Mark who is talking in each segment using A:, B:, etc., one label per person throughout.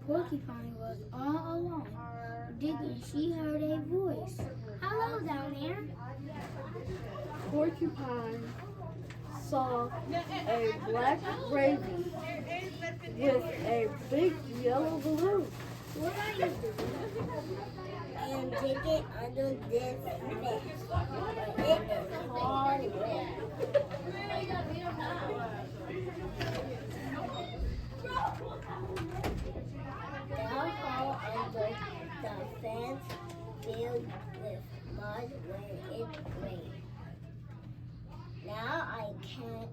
A: Porcupine was all alone, digging. She heard a voice. Hello down there.
B: Porcupine saw a black raven with a big yellow balloon.
A: What are you doing? I am digging under this nest. It is hard work. Down hole under the fence filled with mud when it rained. Now I can't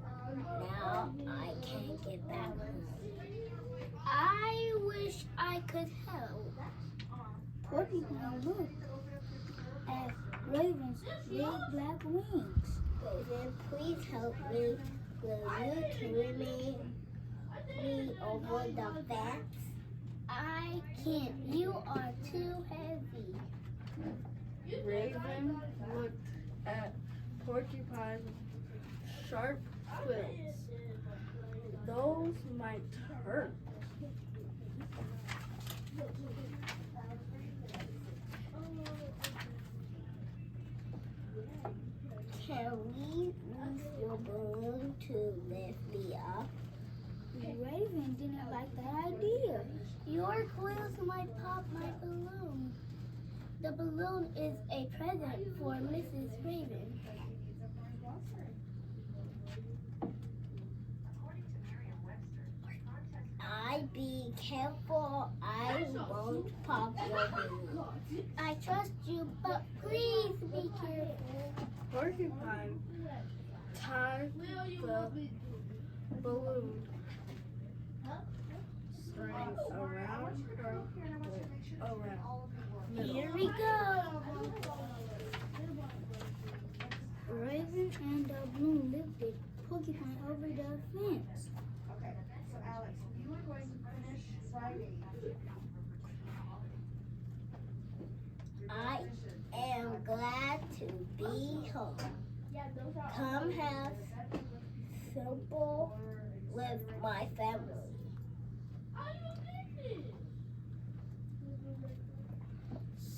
A: get back home. I wish I could help. Porcupine looked at Raven's big black wings. Raven, please help me. Will you carry me over the fence? I can't. You are too heavy.
B: Raven looked at Porcupine's sharp quills. Those might hurt.
A: Can we use your balloon to lift me up? Raven didn't like that idea. Your quills might pop my balloon. The balloon is a present for Mrs. Raven. Be careful, I won't pop your balloon. I trust you, but please be careful.
B: Porcupine tied the balloon string around her middle.
A: Here we go. Raven and the balloon lifted Porcupine over the fence.
C: Okay, so Alex, you are going to finish slide 8.
A: I am glad to be home. Come have simple with my family.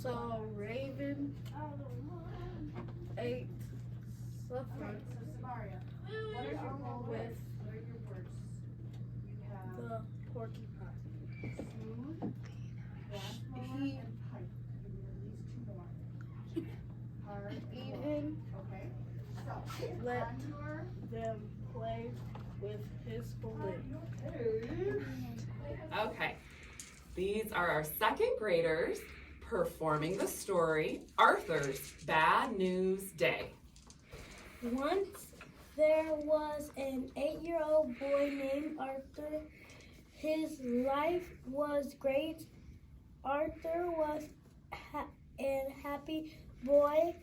B: So Raven ate supper
C: What are your goals?
B: with
C: What are your words? You have
B: the porcupine.
C: smooth, fast mower,
B: He
C: and pipe. You need at least 2 more. Hard,
B: even
C: okay? So,
B: let
C: on your
B: them play with his balloon.
D: Okay, these are our second graders performing the story, Arthur's Bad News Day.
A: Once there was an 8-year-old boy named Arthur. His life was great. Arthur was a happy boy.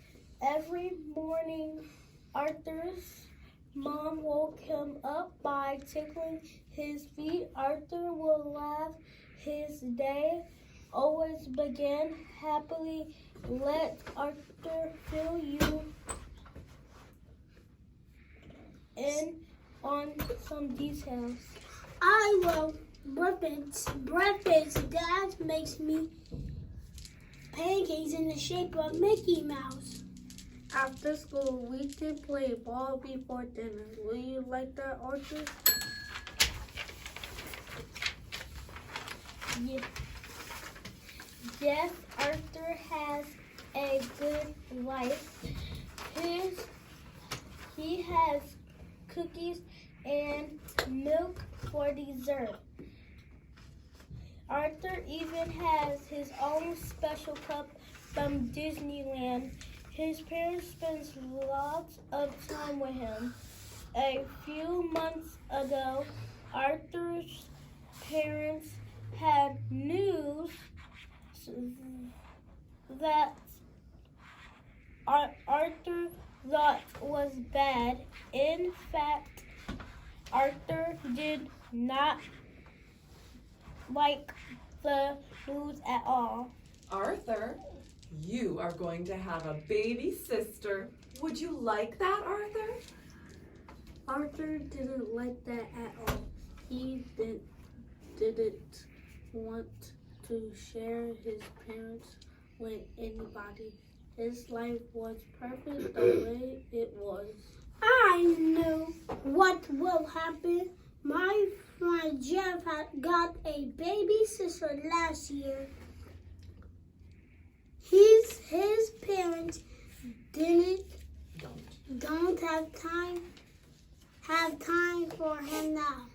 A: Every morning, Arthur's mom woke him up by tickling his feet. Arthur would laugh. His day always began happily. Let Arthur fill you in on some details. I love breakfast. Dad makes me pancakes in the shape of Mickey Mouse.
B: After school, we can play ball before dinner. Will you like that, Arthur?
A: Yeah. Yes, Arthur has a good life. He has cookies and milk for dessert. Arthur even has his own special cup from Disneyland. His parents spend lots of time with him. A few months ago, Arthur's parents had news that Arthur thought was bad. In fact, Arthur did not like the news at all.
D: Arthur, you are going to have a baby sister. Would you like that, Arthur?
B: Arthur didn't like that at all. He didn't want to share his parents with anybody. His life was perfect the way it was.
A: I know what will happen. My friend Jeff had got a baby sister last year. His parents don't have time for him now.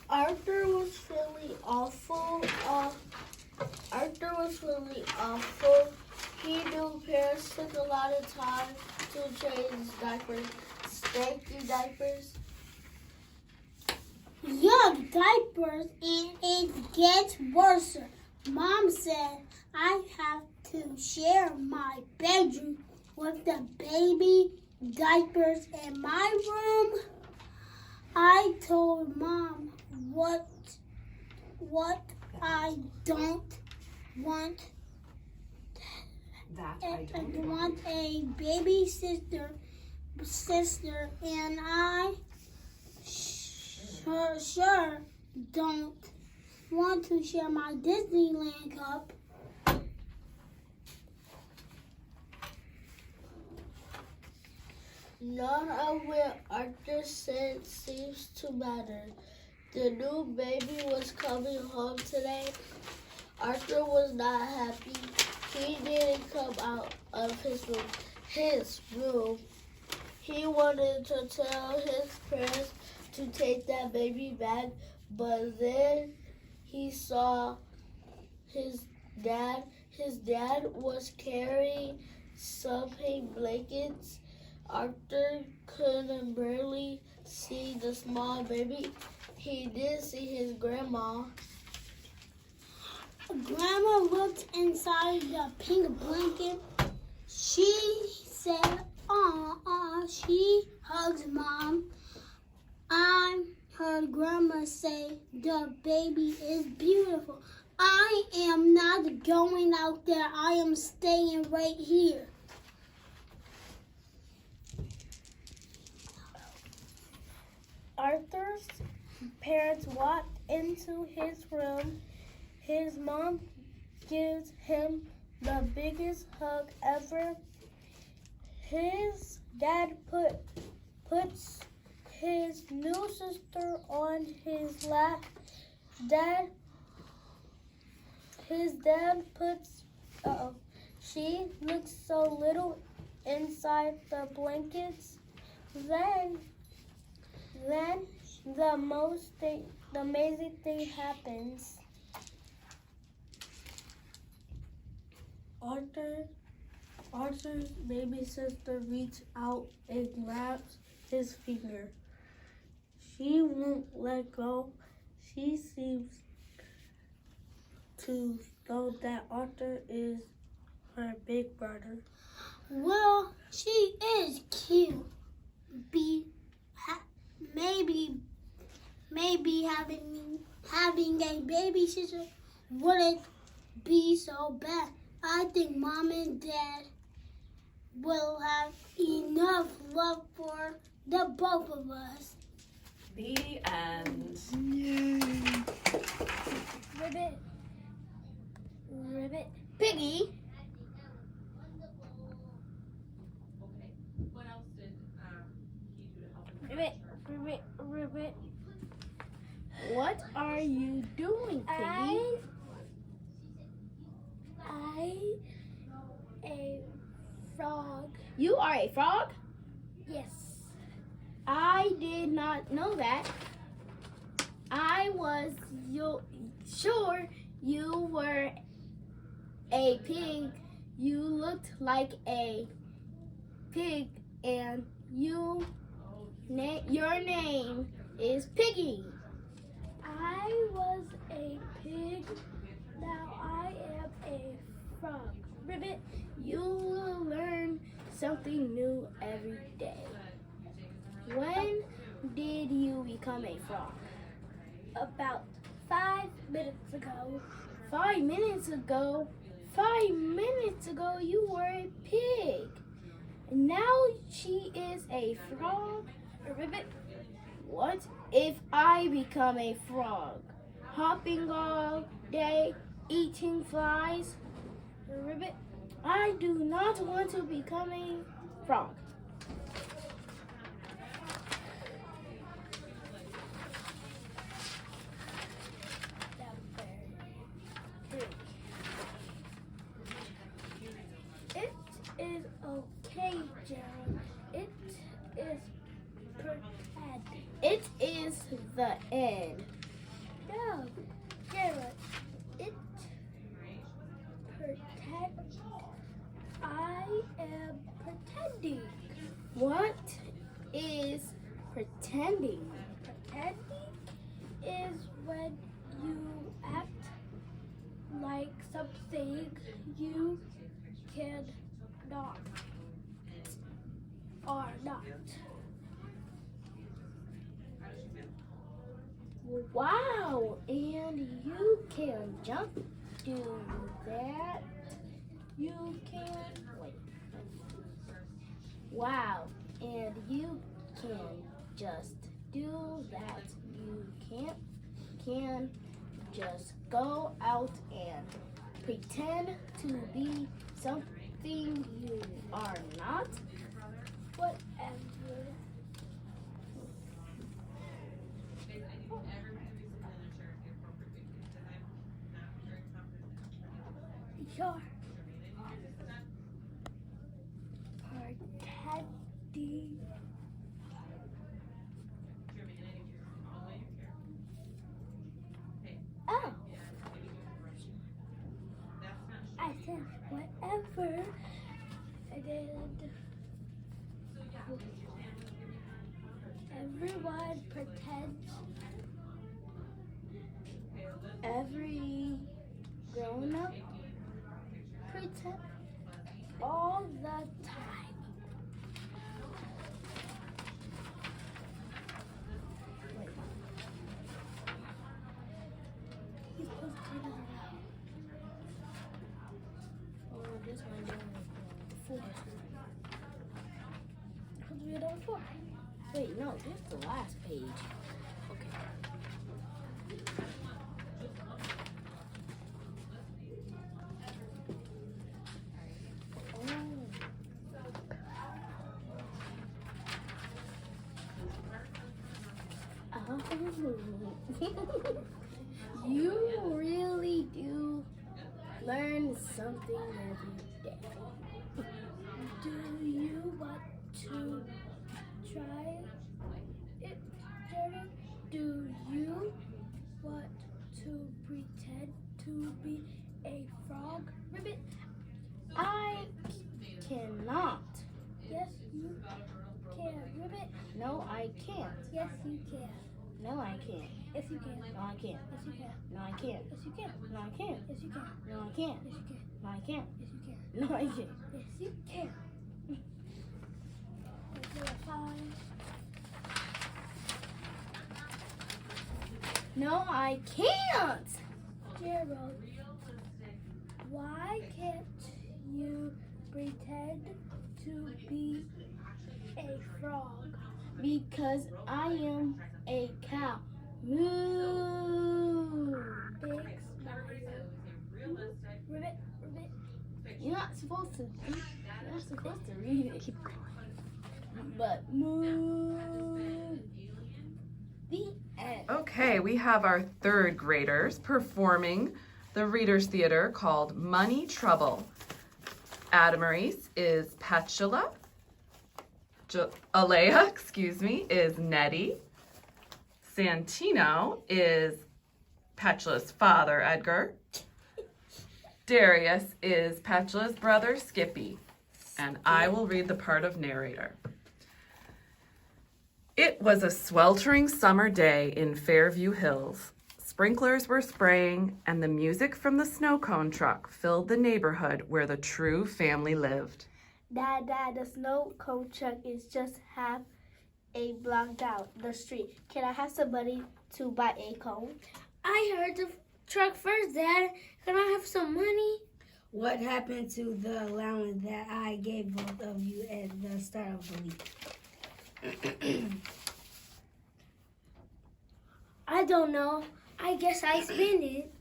B: Arthur was feeling awful. He knew parents took a lot of time to change diapers. Stanky diapers.
A: Yuck, diapers, and it gets worse. Mom said I have to share my bedroom with the baby diapers in my room. I told Mom what I don't want.
D: That
A: I want a baby sister, and I sure don't want to share my Disneyland cup.
B: None of what Arthur said seems to matter. The new baby was coming home today. Arthur was not happy. He didn't come out of his room. He wanted to tell his parents to take that baby back, but then he saw his dad. His dad was carrying some pink blankets. Arthur couldn't barely see the small baby. He did see his grandma.
A: Grandma looked inside the pink blanket. She said, "Aw." She hugs Mom. I heard Grandma say the baby is beautiful. I am not going out there. I am staying right here.
B: Arthur's parents walked into his room. His mom gives him the biggest hug ever. His dad puts his new sister on his lap. His dad she looks so little inside the blankets. Then the amazing thing happens. Arthur's baby sister reaches out and grabs his finger. She won't let go. She seems to know that Arthur is her big brother.
A: Well, she is cute. Maybe having a baby sister wouldn't be so bad. I think Mom and Dad will have enough love for the both of us.
D: The end.
A: Ribbit. Piggy.
D: What else did he do to help?
B: Ribbit. What are you doing, Piggy?
A: A frog.
B: You are a frog?
A: Yes.
B: I did not know that. I was sure you were a pig. You looked like a pig, and your name is Piggy.
A: I was a pig. Now I am a frog.
B: Ribbit, you will learn something new every day. When did you become a frog?
A: About 5 minutes ago.
B: 5 minutes ago? 5 minutes ago you were a pig. And now she is a frog.
A: Ribbit.
E: What if I become a frog? Hopping all day, eating flies? Ribbit, I do not want to become a frog.
A: It is okay, Gerald. It is pretend.
E: It is the end.
A: No, Gerald. It pretend. I am pretending.
E: What is pretending?
A: Pretending is when you act like something you cannot or not.
E: Wow, and you can jump, do that. You can wait. Wow, and you can just do that. You can just go out and pretend to be something you are not.
A: Whatever. You're pretending. Oh. I said whatever. I did. Everyone pretends.
E: Every grown up pretend
A: All the time. He's supposed to turn it around.
E: Oh, this one doing
A: Four. Because we're on four.
E: Wait, no, this is the last page. Okay. Oh. You really do learn something every day.
A: Do you want to try it, Jerry? Do you want to pretend to be a frog, Ribbit?
E: I cannot.
A: Yes, you can, Ribbit.
E: No, I can't.
A: Yes, you can.
E: No, I can't.
A: Yes, you can.
E: No, I can't.
A: Yes, you can.
E: No, I can't.
A: Yes, you can.
E: No, I can't.
A: Yes, you can.
E: No, I can't.
A: Yes, you can.
E: No, I can't.
A: Yes, you can.
E: No, I can't.
A: Yes, you can. Okay, fine.
E: No, I can't.
A: Gerald, why can't you pretend to be a frog?
E: Because I am a cow. Moo.
A: Big smile. Ribbit, ribbit.
E: You're not supposed to. You're not supposed to read it. But moo. The end.
D: Okay, we have our third graders performing the Reader's Theater called Money Trouble. Adamaris is Petula. Alea, is Nettie. Santino is Petula's father, Edgar. Darius is Petula's brother, Skippy. And I will read the part of narrator. It was a sweltering summer day in Fairview Hills. Sprinklers were spraying, and the music from the snow cone truck filled the neighborhood where the True family lived.
A: Dad, the snow cone truck is just half a block down the street. Can I have some money to buy a cone?
E: I heard the truck first, Dad. Can I have some money?
F: What happened to the allowance that I gave both of you at the start of the week?
E: don't know. I guess I spent it.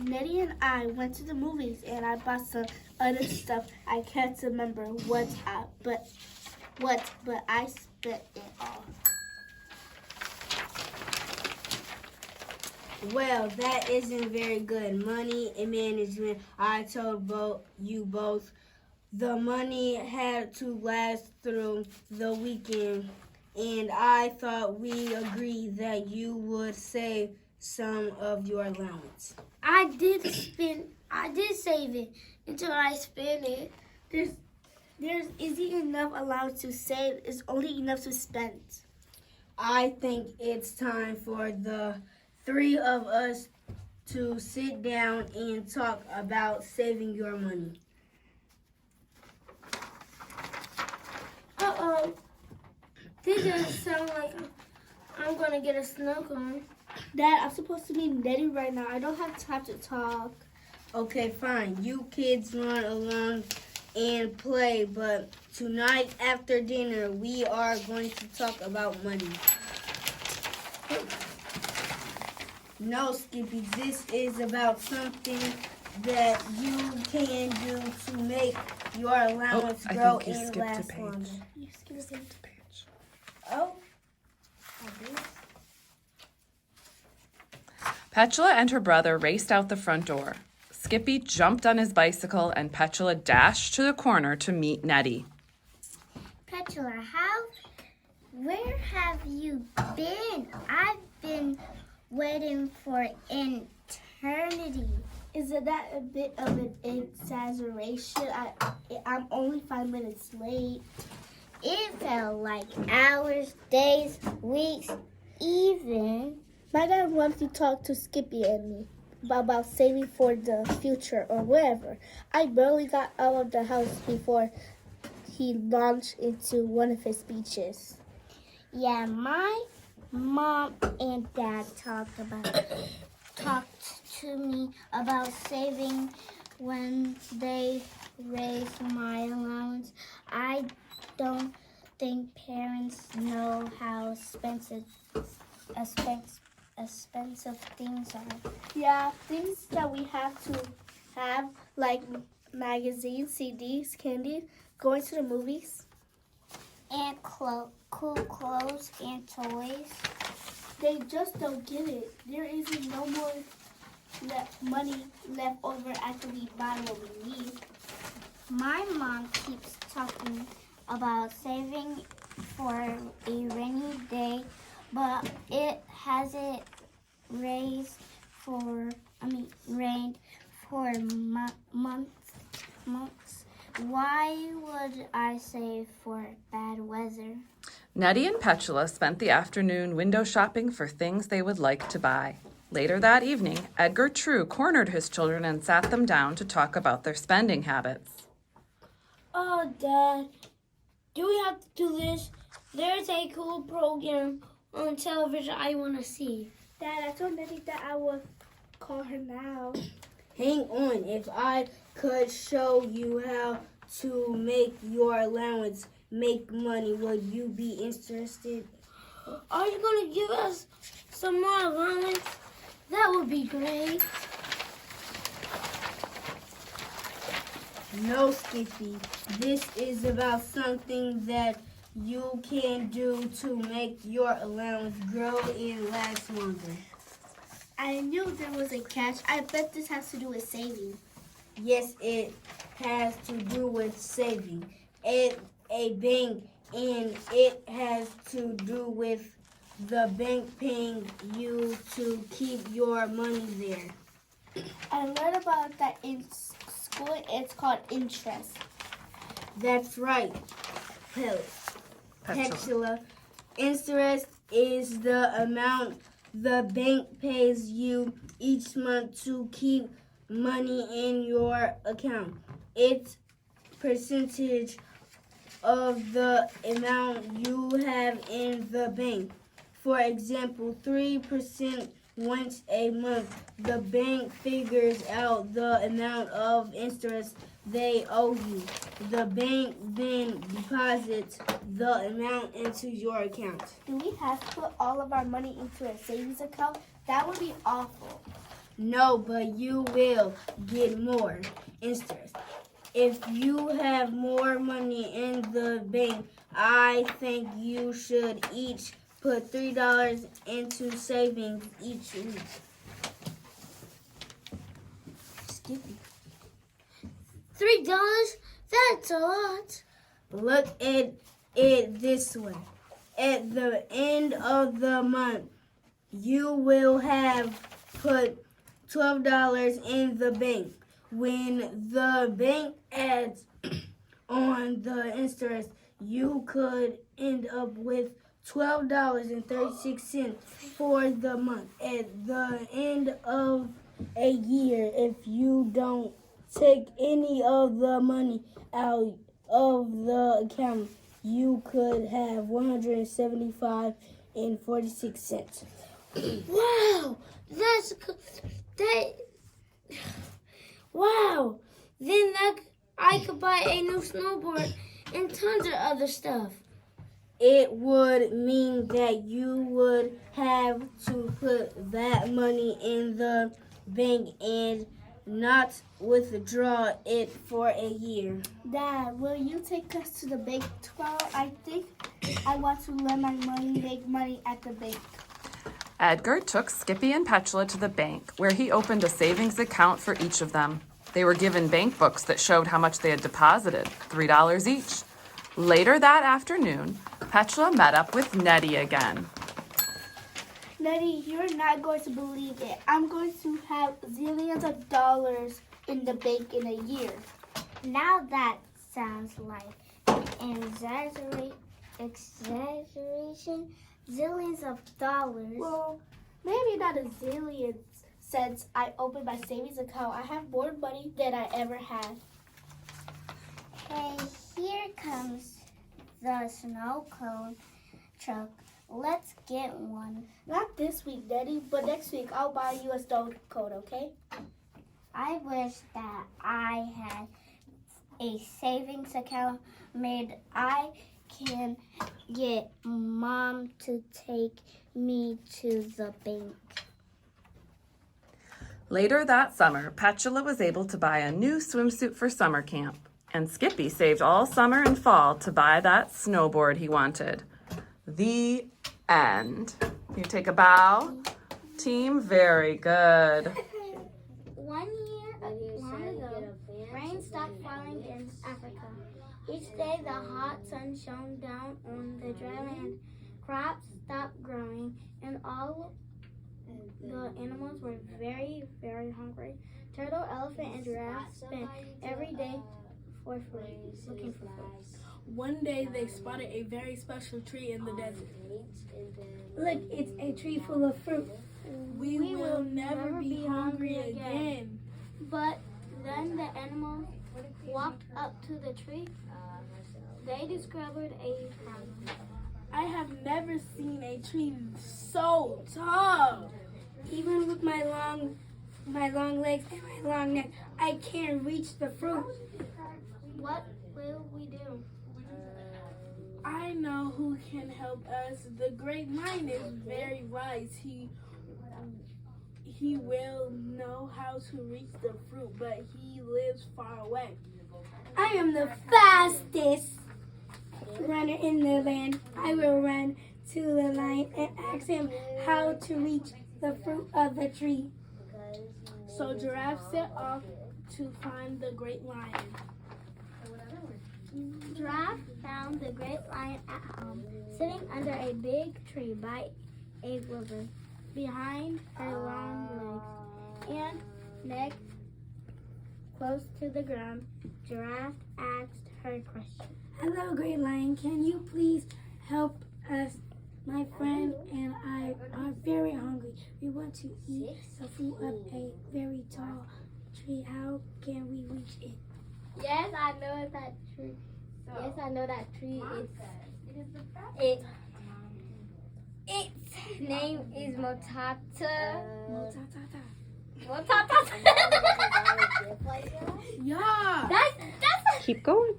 E: Nettie and I went to the movies and I bought some other stuff. I can't remember but I spent it all.
F: Well, that isn't very good. Money and management. I told you both the money had to last through the weekend, and I thought we agreed that you would save some of your allowance.
E: I did save it until I spent it. There isn't enough allowance to save. It's only enough to spend.
F: I think it's time for the three of us to sit down and talk about saving your money.
E: Uh-oh. This doesn't sound like I'm going to get a snow cone. Dad, I'm supposed to be Nettie right now. I don't have time to talk.
F: Okay, fine. You kids run along and play, but tonight after dinner, we are going to talk about money. No, Skippy, this is about something that you can do to make your allowance
D: I
F: grow
D: think you
F: and
D: skipped a
F: last
D: page.
F: longer.
E: You skipped it.
F: Oh,
D: Petula and her brother raced out the front door. Skippy jumped on his bicycle and Petula dashed to the corner to meet Nettie.
A: Petula, where have you been? I've been waiting for eternity.
E: Isn't that a bit of an exaggeration? I'm only 5 minutes late.
A: It felt like hours, days, weeks, even.
E: My dad wants to talk to Skippy and me about saving for the future or wherever. I barely got out of the house before he launched into one of his speeches.
A: Yeah, my mom and dad talked to me about saving when they raised my allowance. I don't think parents know how expensive things are.
E: Yeah, things that we have to have, like magazines, CDs, candy, going to the movies.
A: And cool clothes and toys.
E: They just don't get it. There isn't no more money left over after we buy what we need.
A: My mom keeps talking about saving for a rainy day, but it hasn't rained for months. Why would I save for bad weather?
D: Nettie and Petula spent the afternoon window shopping for things they would like to buy. Later that evening, Edgar True cornered his children and sat them down to talk about their spending habits.
E: Oh, Dad, do we have to do this? There's a cool program on television I want to see. Dad, I told Nettie that I would call her now.
F: hang on. If I could show you how to make your allowance make money, would you be interested?
E: Are you going to give us some more allowance? That would be great.
F: No, Skippy. This is about something that you can do to make your allowance grow and last longer.
E: I knew there was a catch. I bet this has to do with saving.
F: Yes, it has to do with saving at a bank, and it has to do with the bank paying you to keep your money there.
E: I learned about that in school. It's called interest.
F: That's right, Petula. Interest is the amount the bank pays you each month to keep money in your account. It's percentage of the amount you have in the bank. For example, 3% once a month. The bank figures out the amount of interest they owe you. The bank then deposits the amount into your account.
E: Do we have to put all of our money into a savings account? That would be awful.
F: No, but you will get more interest. If you have more money in the bank, I think you should each put $3 into savings each week.
E: Skippy. $3? That's a lot.
F: Look at it this way. At the end of the month, you will have put $12 in the bank. When the bank adds on the interest, you could end up with $12.36 for the month. At the end of a year, if you don't take any of the money out of the account, you could have $175.46.
E: Wow, wow. Then I could buy a new snowboard and tons of other stuff.
F: It would mean that you would have to put that money in the bank and not withdraw it for a year.
E: Dad, will you take us to the bank tomorrow? I think I want to let my money make money at the bank.
D: Edgar took Skippy and Petula to the bank, where he opened a savings account for each of them. They were given bank books that showed how much they had deposited, $3 each. Later that afternoon, Petula met up with Nettie again.
E: Nettie, you're not going to believe it. I'm going to have zillions of dollars in the bank in a year.
A: Now that sounds like an exaggeration. Zillions of dollars.
E: Well, maybe not a zillion. Since I opened my savings account, I have more money than I ever had.
A: Hey, here comes the snow cone truck. Let's get one.
E: Not this week, Nettie, but next week I'll buy you a snow cone, okay?
A: I wish that I had a savings account made. I can get Mom to take me to the bank.
D: Later that summer, Petula was able to buy a new swimsuit for summer camp, and Skippy saved all summer and fall to buy that snowboard he wanted. The end. You take a bow. Team, very good.
A: 1 year long ago, rain stopped falling in Africa. Each day, the hot sun shone down on the dry land. Crops stopped growing, and all the animals were very, very hungry. Turtle, elephant, and giraffe spent every day for food, looking for food.
E: One day they spotted a very special tree in the desert.
A: Look, it's a tree full of fruit.
E: We will never be hungry again.
A: But then the animals walked up to the tree. They discovered a problem.
E: I have never seen a tree so tall.
A: Even with my long legs and my long neck, I can't reach the fruit. What will we do?
E: I know who can help us. The great lion is very wise. He will know how to reach the fruit, but he lives far away.
A: I am the fastest runner in the land. I will run to the lion and ask him how to reach the fruit of the tree.
E: So Giraffe set off to find the great lion.
A: Giraffe found the great lion at home, sitting under a big tree by a river. Behind her long legs and neck close to the ground, Giraffe asked her question.
G: Hello, Great Lion. Can you please help us? My friend and I are very hungry. We want to eat the fruit of a very tall tree. How can we reach it?
A: Yes, I know that tree. Yes, I know that tree. It's name is Motata.
E: Yeah.
A: That's
D: Keep going.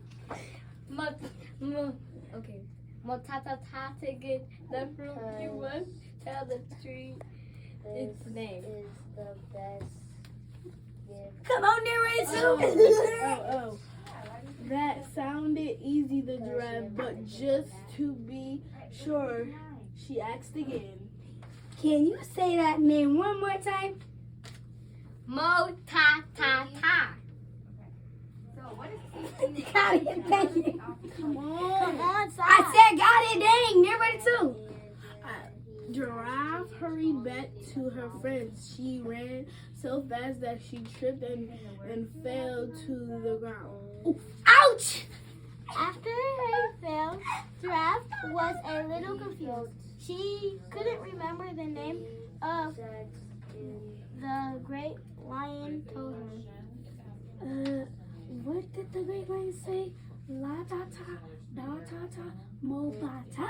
A: okay. Motata to get the fruit. You must tell the tree its name.
B: Is the best gift.
A: Come on, narrator.
E: Oh. That sounded easy, the giraffe, but just to be sure, she asked again.
G: Can you say that name one more time?
A: Motata.
G: Got it, thank you.
E: Come on.
G: I said got it, dang, everybody too.
E: Giraffe hurried back to her friends. She ran so fast that she tripped and fell to the ground.
G: Ouch!
A: After her fell, Giraffe was a little confused. She couldn't remember the name of the great lion told her.
G: What did the great lion say? La ta ta, da ta ta, mo ba ta.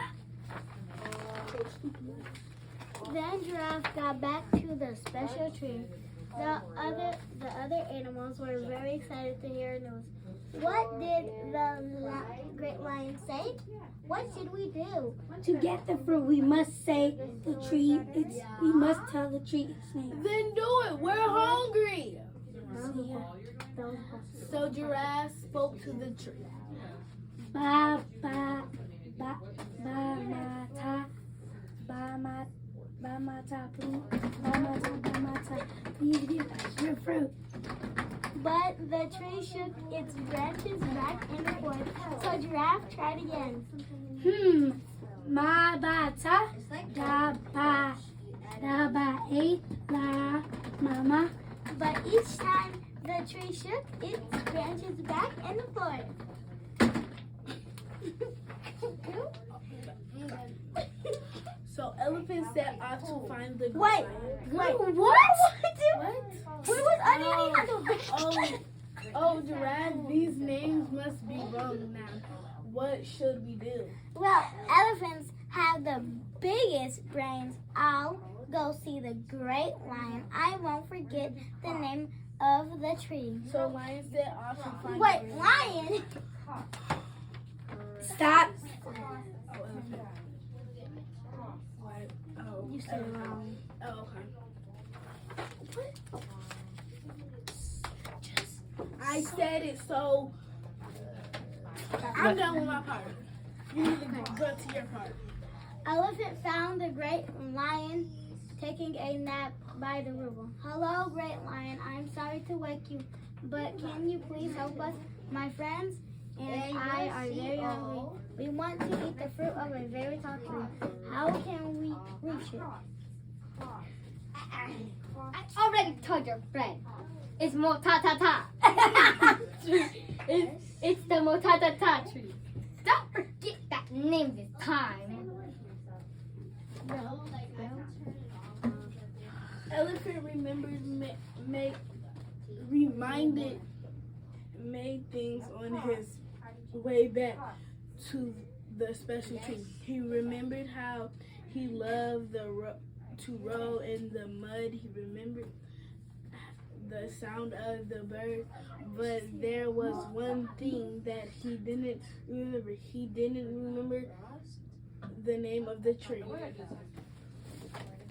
A: Then Giraffe got back to the special tree. The other animals were very excited to hear news. What did the great lion say? What should we do?
G: To get the fruit, we must say the tree. We must tell the tree its name.
E: Then do it. We're hungry.
G: See ya.
E: So Giraffe spoke to the tree.
G: Ba ba ba ba ma ta, ba ma ta, please. Ba ma ta, please give us your fruit.
A: But the tree shook its branches back and forth. So Giraffe tried again.
G: Ma ba ta, da ba a la mama.
A: But each time the tree shook its branches back and forth.
E: So Elephant set off to find the great
A: Wait,
E: lion.
A: wait, what? Where was Onion?
E: Oh, Giraffe, these names must be wrong now. What should we do?
A: Well, elephants have the biggest brains. I'll go see the great lion. I won't forget the name of the tree.
E: So Lion set off to find
A: Wait,
E: the great
A: lion?
G: Stop.
E: Oh,
A: You said it wrong.
E: oh, okay. I said it, so I'm done with my part. You need to go to your part.
A: Elephant found the great lion taking a nap by the river. Hello, great lion. I'm sorry to wake you, but can you please help us? My friends and I are very hungry. We want to eat the fruit of a very tall tree. How can we reach it? I already told your friend. It's Motata. It's the Motata tree. Don't forget that name this time.
E: Elephant remembered, made things on his way back to the special tree. He remembered how he loved to roll in the mud. He remembered the sound of the birds, but there was one thing that he didn't remember. He didn't remember the name of the tree.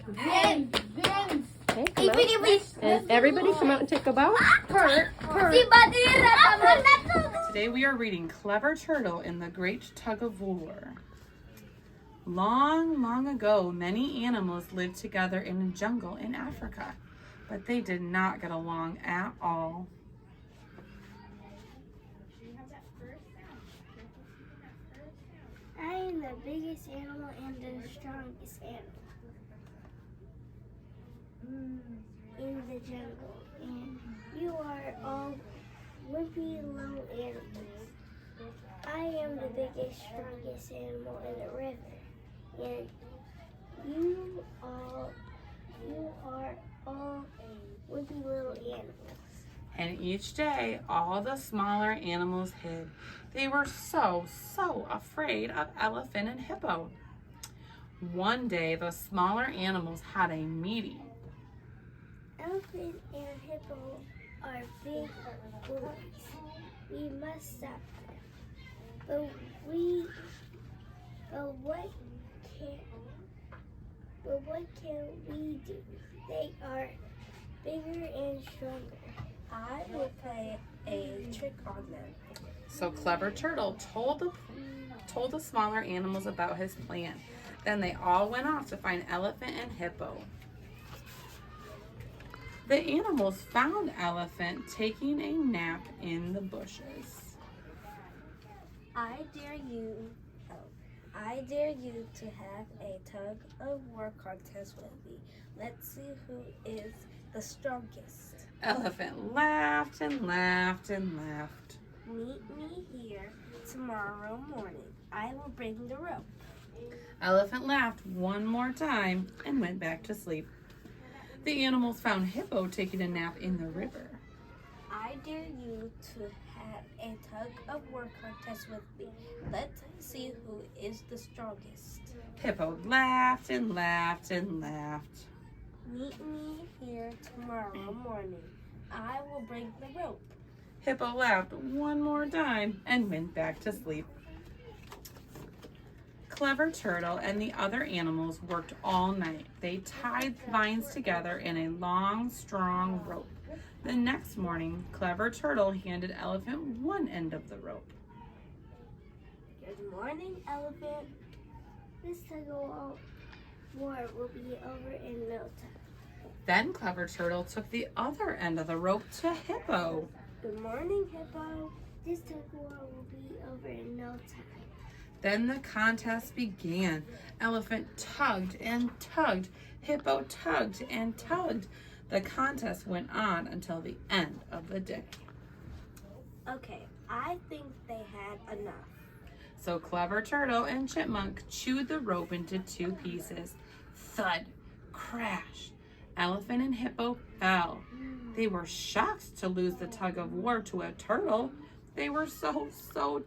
E: Then
D: Okay, come out. And everybody come out and take a bow. Today we are reading Clever Turtle in the Great Tug of War. Long, long ago, many animals lived together in a jungle in Africa, but they did not get along at all.
A: I am the biggest animal and the strongest animal in the jungle, and you are all wimpy little animals. I am the biggest, strongest animal in the river, and you are all wimpy little animals.
D: And each day, all the smaller animals hid. They were so afraid of Elephant and Hippo. One day, the smaller animals had a meeting.
A: Elephant and hippo are big bullies. We must stop them. But what can we do? They are bigger and stronger.
E: I will play a trick on them.
D: So Clever Turtle told the smaller animals about his plan. Then they all went off to find Elephant and Hippo. The animals found Elephant taking a nap in the bushes.
E: I dare you to have a tug of war contest with me. Let's see who is the strongest.
D: Elephant laughed and laughed and laughed.
E: Meet me here tomorrow morning. I will bring the rope.
D: Elephant laughed one more time and went back to sleep. The animals found Hippo taking a nap in the river.
E: I dare you to have a tug of war contest with me. Let's see who is the strongest.
D: Hippo laughed and laughed and laughed.
E: Meet me here tomorrow morning. I will bring the rope.
D: Hippo laughed one more time and went back to sleep. Clever Turtle and the other animals worked all night. They tied vines together in a long, strong rope. The next morning, Clever Turtle handed Elephant one end of the rope.
E: Good morning, Elephant.
A: This tug of war will be over in no time.
D: Then Clever Turtle took the other end of the rope to Hippo.
E: Good morning, Hippo.
A: This tug of war will be over in no time.
D: Then the contest began. Elephant tugged and tugged. Hippo tugged and tugged. The contest went on until the end of the day.
E: Okay, I think they had enough.
D: So Clever Turtle and Chipmunk chewed the rope into two pieces. Thud, crash. Elephant and Hippo fell. They were shocked to lose the tug of war to a turtle. They were so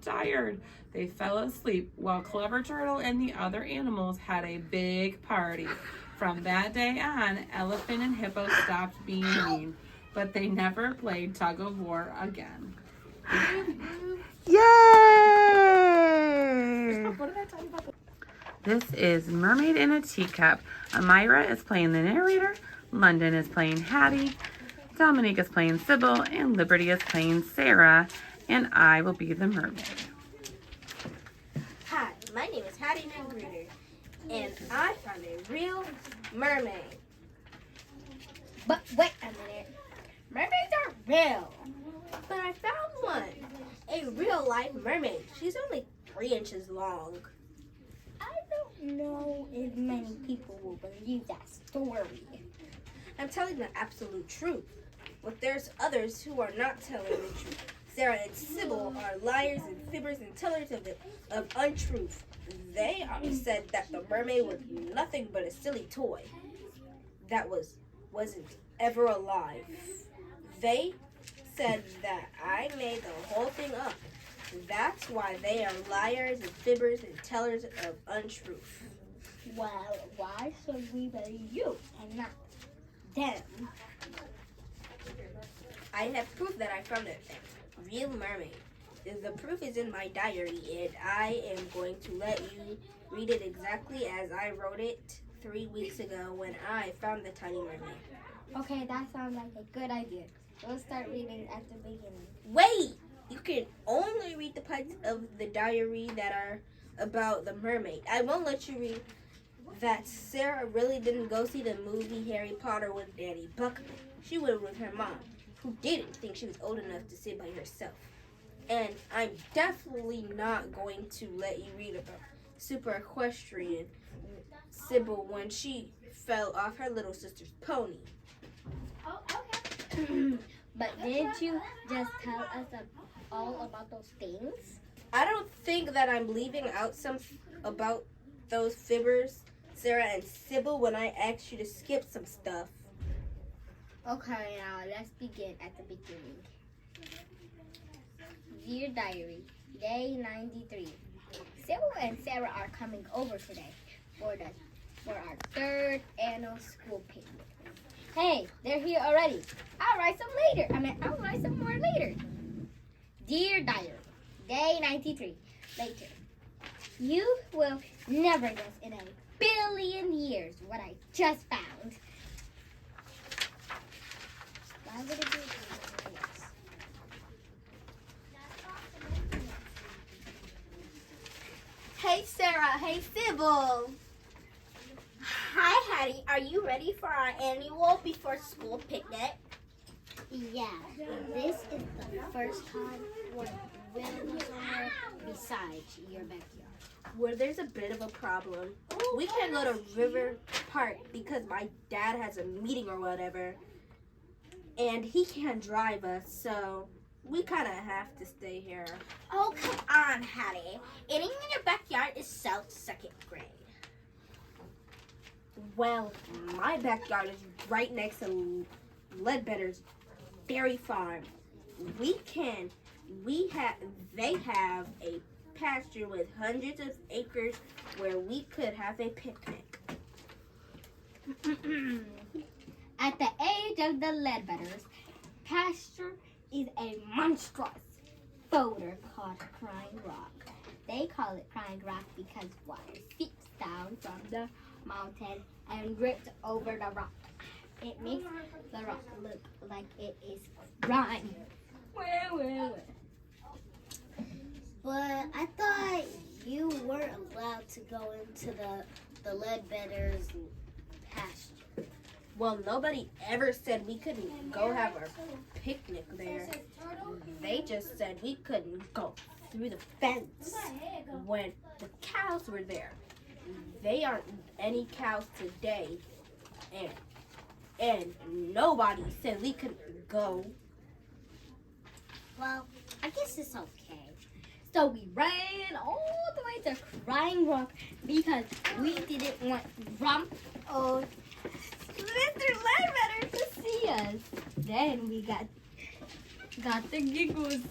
D: tired. They fell asleep while Clever Turtle and the other animals had a big party. From that day on, Elephant and Hippo stopped being mean, but they never played tug of war again. Yay! This is Mermaid in a Teacup. Amira is playing the narrator, London is playing Hattie, Dominique is playing Sybil, and Liberty is playing Sarah, and I will be the mermaid.
E: Hi, my name is Hattie Magruder, and I found a real mermaid. But wait a minute. Mermaids are real. But I found one. A real life mermaid. She's only 3 inches long.
A: I don't know if many people will believe that story.
E: I'm telling the absolute truth. But there's others who are not telling the truth. Sarah and Sybil are liars and fibbers and tellers of untruth. They said that the mermaid was nothing but a silly toy that wasn't ever alive. They said that I made the whole thing up. That's why they are liars and fibbers and tellers of untruth.
A: Well, why should we believe you and not them?
E: I have proof that I found a real mermaid. The proof is in my diary, and I am going to let you read it exactly as I wrote it 3 weeks ago when I found the tiny mermaid.
A: Okay, that sounds like a good idea. We'll start reading at the beginning.
E: Wait! You can only read the parts of the diary that are about the mermaid. I won't let you read that Sarah really didn't go see the movie Harry Potter with Danny Buckman. She went with her mom, who didn't think she was old enough to sit by herself. And I'm definitely not going to let you read about Super Equestrian Sybil when she fell off her little sister's pony.
A: Oh, okay. But didn't you just tell us all about those things?
E: I don't think that I'm leaving out some about those fibbers, Sarah and Sybil, when I asked you to skip some stuff.
A: Okay, now let's begin at the beginning. Dear Diary, Day 93. Sybil and Sarah are coming over today for the
E: for our third annual school picnic. Hey, they're here already. I'll write some more later. Dear Diary, day 93. Later. You will never guess in a billion years what I just found. Why would it be a billion years?
H: Hey Sarah, hey Sybil. Hi Hattie, are you ready for our annual before school picnic?
E: Yeah, this is the first time we're really somewhere besides your backyard.
H: Where there's a bit of a problem. We can't go to River Park because my dad has a meeting or whatever. And he can't drive us, so we kind of have to stay here.
E: Oh, come on, Hattie. Eating in your backyard is so second grade.
H: Well, my backyard is right next to Ledbetter's dairy farm. They have a pasture with hundreds of acres where we could have a picnic.
E: At the age of the Ledbetters, pasture is a monstrous boulder called Crying Rock. They call it Crying Rock because water seeps down from the mountain and drips over the rock. It makes the rock look like it is crying.
A: But I thought you weren't allowed to go into the Ledbetters pasture.
H: Well, nobody ever said we couldn't go have our picnic there. They just said we couldn't go through the fence when the cows were there. They aren't any cows today, and nobody said we couldn't go.
E: Well, I guess it's okay. So we ran all the way to Crying Rock because we didn't want Rump or Mr. Ledbetter to see us. Then we got the giggles,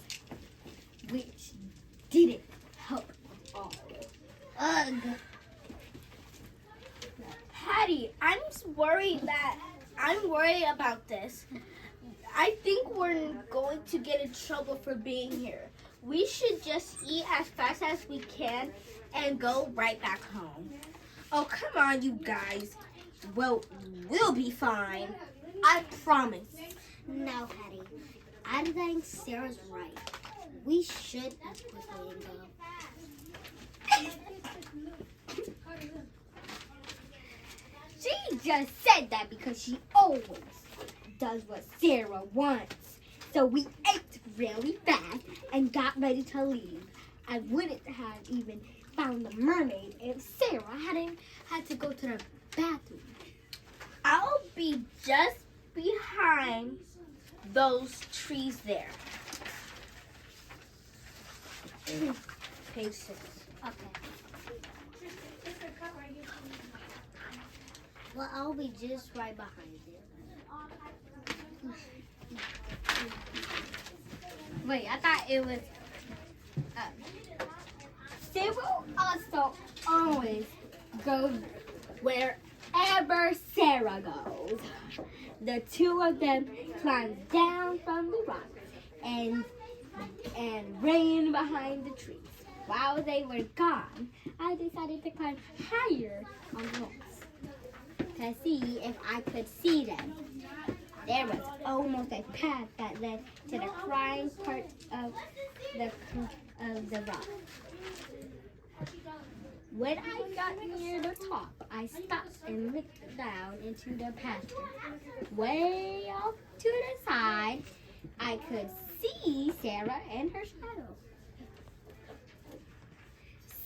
E: which didn't help at all. Ugh.
H: Hattie, I'm worried about this. I think we're going to get in trouble for being here. We should just eat as fast as we can and go right back home. Oh, come on, you guys. Well, we'll be fine. I promise.
A: No, Hattie. I think Sarah's right. We should eat quickly and go.
E: She just said that because she always does what Sarah wants. So we ate really fast and got ready to leave. I wouldn't have even found the mermaid if Sarah hadn't had to go to the bathroom.
H: I'll be just behind those trees there. Page 6.
A: Okay. Well, I'll be just right behind you.
E: Wait, I thought it was. Sarah also always goes wherever Sarah goes. The two of them climbed down from the rock and ran behind the trees. While they were gone, I decided to climb higher on the rocks to see if I could see them. There was almost a path that led to the crying part of the rock. When I got near the top, I stopped and looked down into the pasture. Way off to the side, I could see Sarah and her shadow.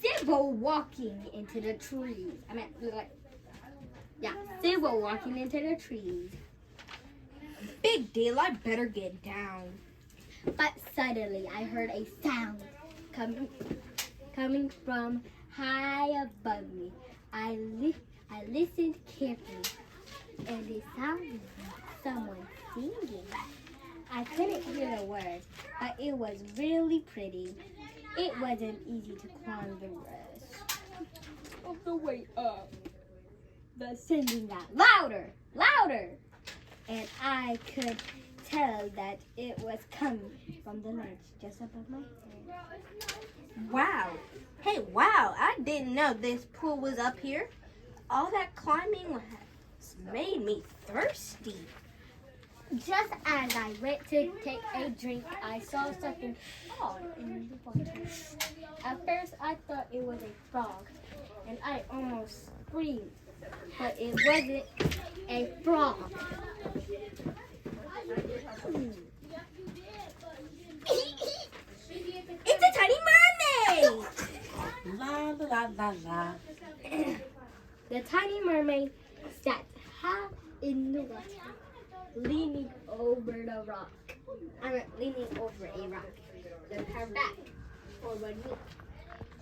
E: Sybil walking into the trees. Sybil walking into the trees.
H: Big deal, I better get down.
E: But suddenly I heard a sound coming from high above me. I listened carefully, and it sounded like someone singing. I couldn't hear the words, but it was really pretty. It wasn't easy to climb the rest of the way up.
A: the singing got louder, louder. And I could tell that it was coming from the ledge just above my head.
F: Wow. Hey, wow. I didn't know this pool was up here. All that climbing has made me thirsty.
A: Just as I went to take a drink, I saw something fall in the water. At first, I thought it was a frog, and I almost screamed, but it wasn't a frog.
F: It's a tiny mermaid! La la la la.
A: The tiny mermaid sat half in the water, leaning over the rock. Leaning over a rock, with her back over me.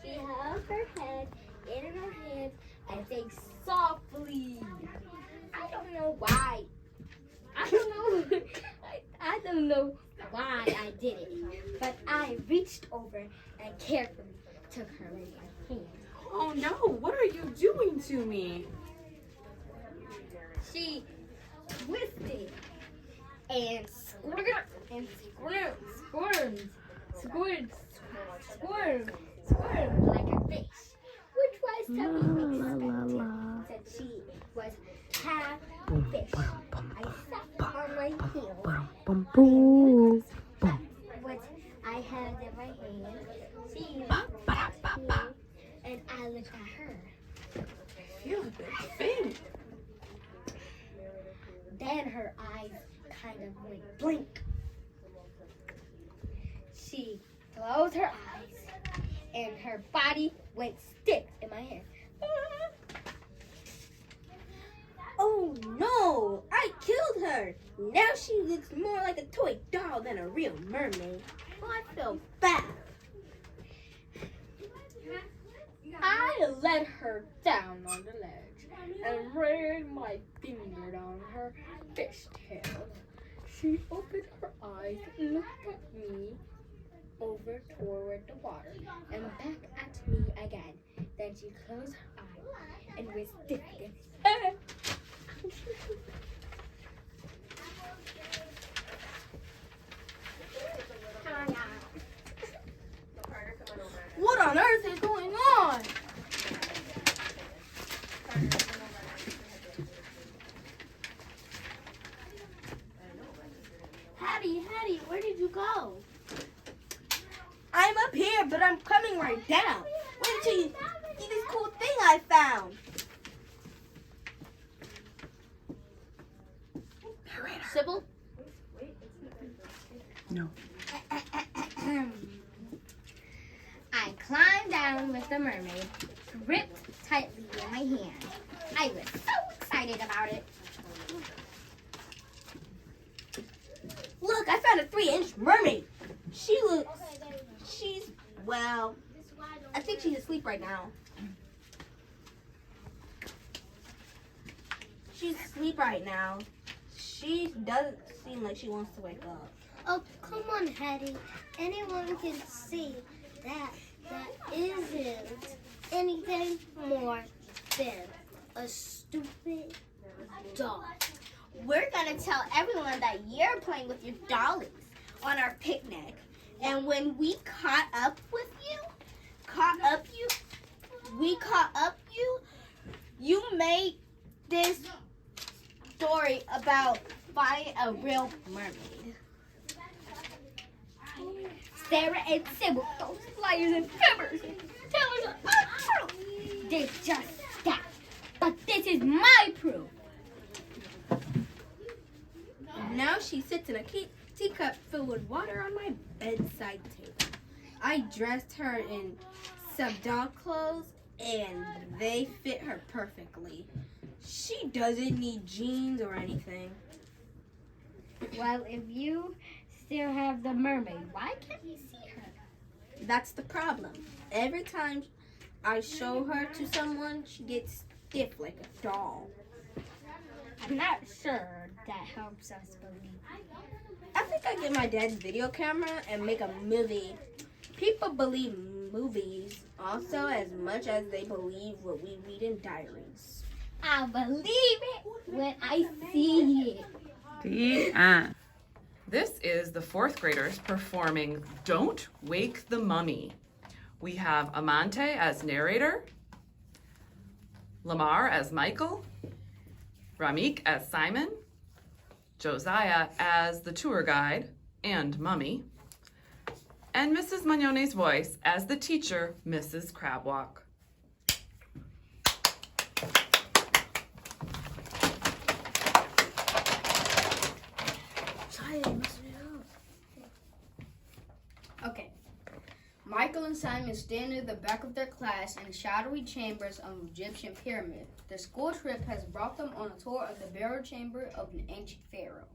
A: She held her head in her hands and sang softly. I don't know why. I don't know why I did it, but I reached over and carefully took her in my hand.
D: Oh no, what are you doing to me?
A: She twisted and squirmed and squirmed like a fish, which was to said she was half fish. I sat on my heels. What I had in my hand, she looked at me, and I looked at her.
D: I feel a bit faint.
A: Then her eyes kind of went blink. She closed her eyes, and her body went stiff in my hand.
F: Oh no! I killed her! Now she looks more like a toy doll than a real mermaid. Oh, I feel bad.
A: I let her down on the ledge and ran my finger down her fishtail. She opened her eyes, looked at me over toward the water, and back at me again. Then she closed her eyes and was stiff again.
E: What on earth is going on? Hattie, where did you go?
F: I'm up here, but I'm coming right down. Wait until you see this cool thing I found.
E: Sybil?
D: No.
A: I climbed down with the mermaid, gripped tightly in my hand. I was so excited about it.
F: Look, I found a 3-inch mermaid. Well, I think she's asleep right now. She's asleep right now. She doesn't seem like she wants to wake up.
A: Oh, come on, Hattie. Anyone can see that isn't anything more than a stupid doll.
H: We're gonna tell everyone that you're playing with your dollies on our picnic. And when we caught up you, you made this story about finding a real mermaid.
A: Sarah and Sybil, those liars and fibbers and tellers of untruth. They just that. But this is my proof.
F: Now she sits in a teacup filled with water on my bedside table. I dressed her in some doll clothes and they fit her perfectly. She doesn't need jeans or anything.
A: Well, if you still have the mermaid, why can't we see her?
F: That's the problem. Every time I show her to someone, she gets stiff like a doll.
A: I'm not sure that helps us believe.
F: I think I get my dad's video camera and make a movie. People believe movies also as much as they believe what we read in diaries.
A: I'll believe it when I see it.
D: The end. This is the fourth graders performing Don't Wake the Mummy. We have Amante as narrator, Lamar as Michael, Ramik as Simon, Josiah as the tour guide and mummy, and Mrs. Magnone's voice as the teacher, Mrs. Crabwalk.
E: Okay. Michael and Simon stand near the back of their class in the shadowy chambers of an Egyptian pyramid. The school trip has brought them on a tour of the burial chamber of an ancient pharaoh.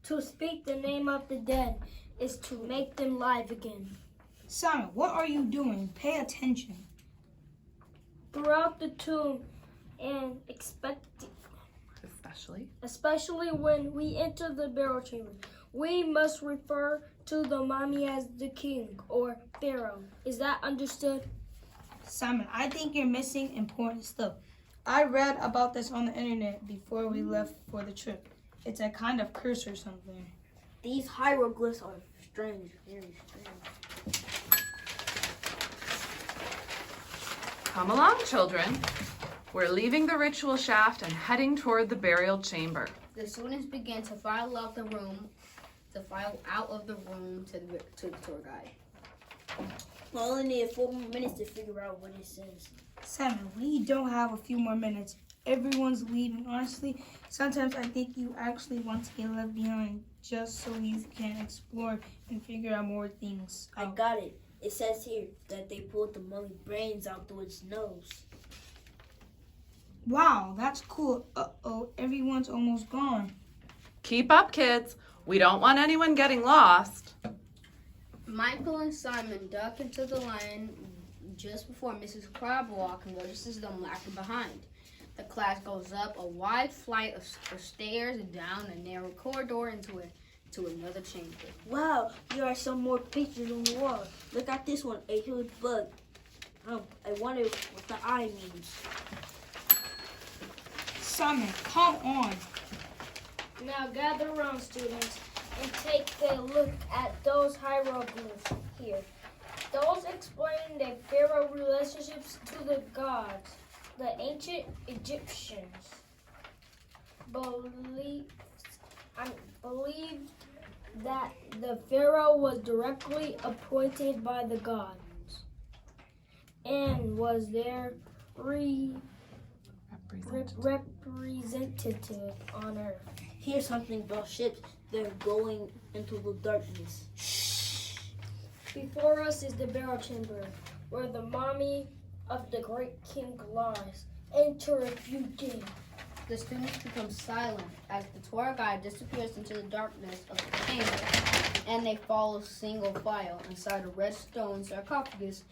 G: To speak the name of the dead is to make them live again.
F: Simon, what are you doing? Pay attention.
G: Throughout the tomb and especially when we enter the burial chamber, we must refer to the mummy as the king or pharaoh. Is that understood?
F: Simon, I think you're missing important stuff. I read about this on the internet before we left for the trip. It's a kind of curse or something.
E: These hieroglyphs are strange, very strange.
D: Come along, children. We're leaving the ritual shaft and heading toward the burial chamber.
E: The students begin to file out of the room to the tour guide.
F: We only need 4 more minutes to figure out what it says. Simon, we don't have a few more minutes. Everyone's leaving. Honestly, sometimes I think you actually want to get left behind just so you can explore and figure out more things.
I: I got it. It says here that they pulled the mummy brains out through its nose.
F: Wow, that's cool. Uh-oh, everyone's almost gone.
D: Keep up, kids. We don't want anyone getting lost.
E: Michael and Simon duck into the line just before Mrs. Crabwalk notices them lagging behind. The class goes up a wide flight of stairs and down a narrow corridor into another chamber.
I: Wow, there are some more pictures on the wall. Look at this one, a huge bug. I wonder what the eye means.
F: Simon, come on.
G: Now gather around, students, and take a look at those hieroglyphs here. Those explain the pharaoh relationships to the gods. The ancient Egyptians believed that the pharaoh was directly appointed by the gods and was their representative on earth.
I: Here's something about ships. They're going into the darkness.
G: Shh. Before us is the burial chamber, where the mummy of the great king lies. Enter if you dare.
E: The students become silent as the tour guide disappears into the darkness of the chamber, and they follow single file inside a red stone sarcophagus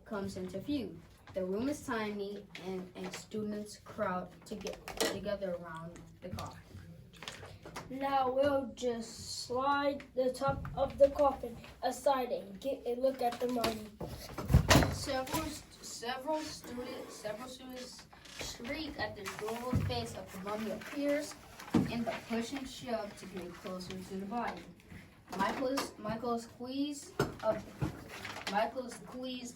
E: comes into view. The room is tiny, and students crowd together around the coffin.
G: Now we'll just slide the top of the coffin aside and get a look at the mummy.
E: Several students shriek at the droll face of the mummy appears, and they push and shove to get closer to the body. Michael is squeezed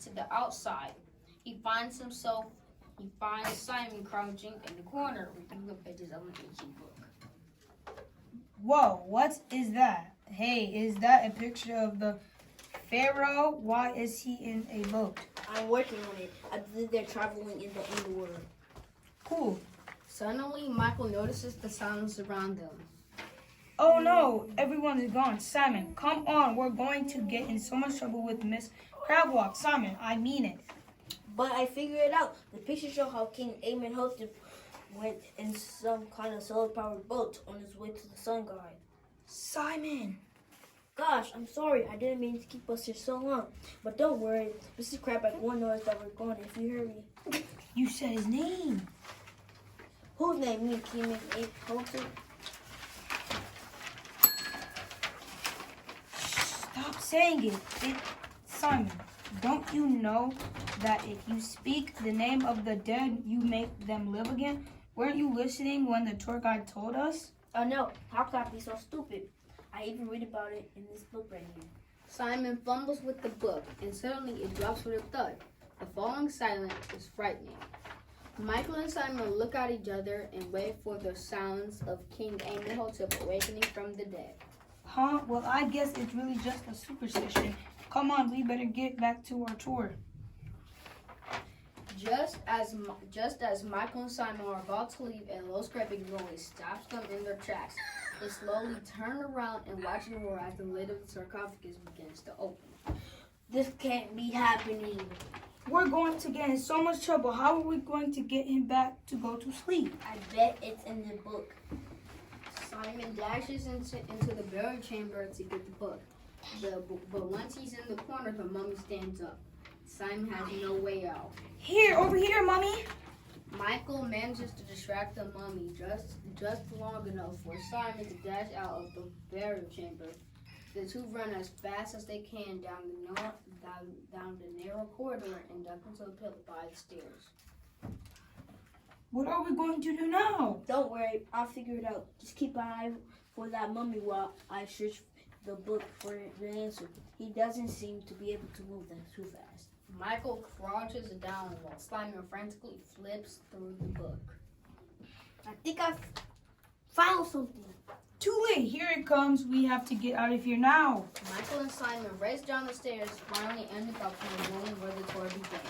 E: to the outside. He finds Simon crouching in the corner reading the pages of an ancient book.
F: Whoa, what is that? Hey, is that a picture of the pharaoh? Why is he in a boat?
I: I'm working on it. I believe they're traveling in the underworld.
F: Cool.
E: Suddenly, Michael notices the silence around them.
F: Oh no, everyone is gone. Simon, come on. We're going to get in so much trouble with Miss Crabwalk. Simon, I mean it.
I: But I figured it out. The pictures show how King Amenhotep went in some kind of solar-powered boat on his way to the sun god.
F: Simon.
I: Gosh, I'm sorry. I didn't mean to keep us here so long. But don't worry. Mrs. Crabwalk won't notice that we're gone if you hurry.
F: You said his name.
I: Whose name? Me, King Amenhotep?
F: Stop saying it. It's Simon.
J: Don't you know that if you speak the name of the dead, you make them live again? Weren't you listening when the tour guide told us?
I: Oh no, how could I be so stupid? I even read about it in this book right here.
K: Simon fumbles with the book, and suddenly it drops with a thud. The falling silence is frightening. Michael and Simon look at each other and wait for the sounds of King Amenhotep awakening from the dead.
J: Huh? Well, I guess it's really just a superstition. Come on, we better get back to our tour.
K: Just as Michael and Simon are about to leave, a low scraping noise stops them in their tracks. They slowly turn around and watch the roar as the lid of the sarcophagus begins to open.
I: This can't be happening.
J: We're going to get in so much trouble. How are we going to get him back to go to sleep?
I: I bet it's in the book.
K: Simon dashes into the burial chamber to get the book. But once he's in the corner, the mummy stands up. Simon has no way out.
J: Here, over here, Mommy.
K: Michael manages to distract the mummy just long enough for Simon to dash out of the burial chamber. The two run as fast as they can down the narrow corridor and duck into the pit by the stairs.
J: What are we going to do now?
I: Don't worry, I'll figure it out. Just keep an eye for that mummy while I search the book for the answer. He doesn't seem to be able to move that too fast.
K: Michael crouches down while Simon frantically flips through the book.
I: I think I found something.
J: Too late. Here it comes. We have to get out of here now.
K: Michael and Simon race down the stairs, finally ending up in the room where the tour began.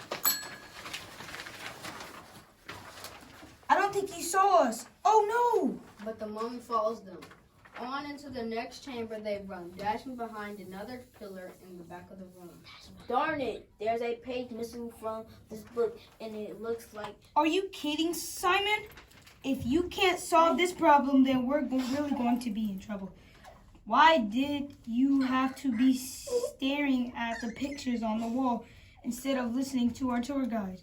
J: I don't think he saw us. Oh no!
K: But the mummy follows them. On into the next chamber they run, dashing behind another pillar in the back of the room.
I: Darn it, there's a page missing from this book, and it looks like...
J: Are you kidding, Simon? If you can't solve this problem, then we're really going to be in trouble. Why did you have to be staring at the pictures on the wall instead of listening to our tour guide?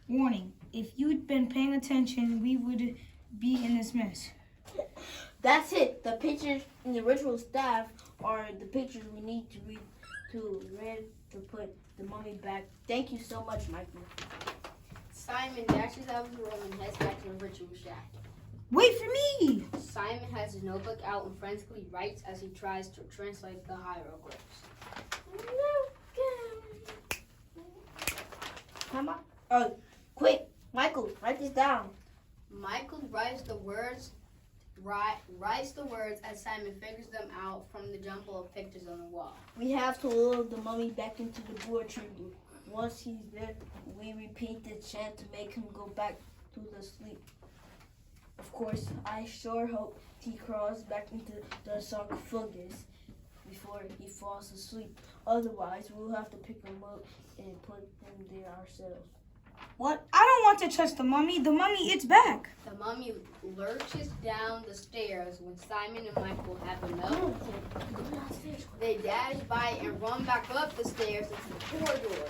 J: Warning, if you'd been paying attention, we would be in this mess.
I: That's it. The pictures in the ritual staff are the pictures we need to read to put the mummy back. Thank you so much, Michael.
K: Simon dashes out of the room and heads back to the ritual shack.
J: Wait for me!
K: Simon has his notebook out and frantically writes as he tries to translate the hieroglyphs.
I: Come on. Oh, quick, Michael, write this down.
K: Michael writes the words as Simon figures them out from the jumble of pictures on the wall.
I: We have to lure the mummy back into the burial chamber. Once he's there, we repeat the chant to make him go back to the sleep. Of course, I sure hope he crawls back into the sarcophagus before he falls asleep. Otherwise, we'll have to pick him up and put him there ourselves.
J: What? I don't want to touch the mummy. The mummy, it's back.
K: The mummy lurches down the stairs when Simon and Michael have enough. They dash by and run back up the stairs into the corridor.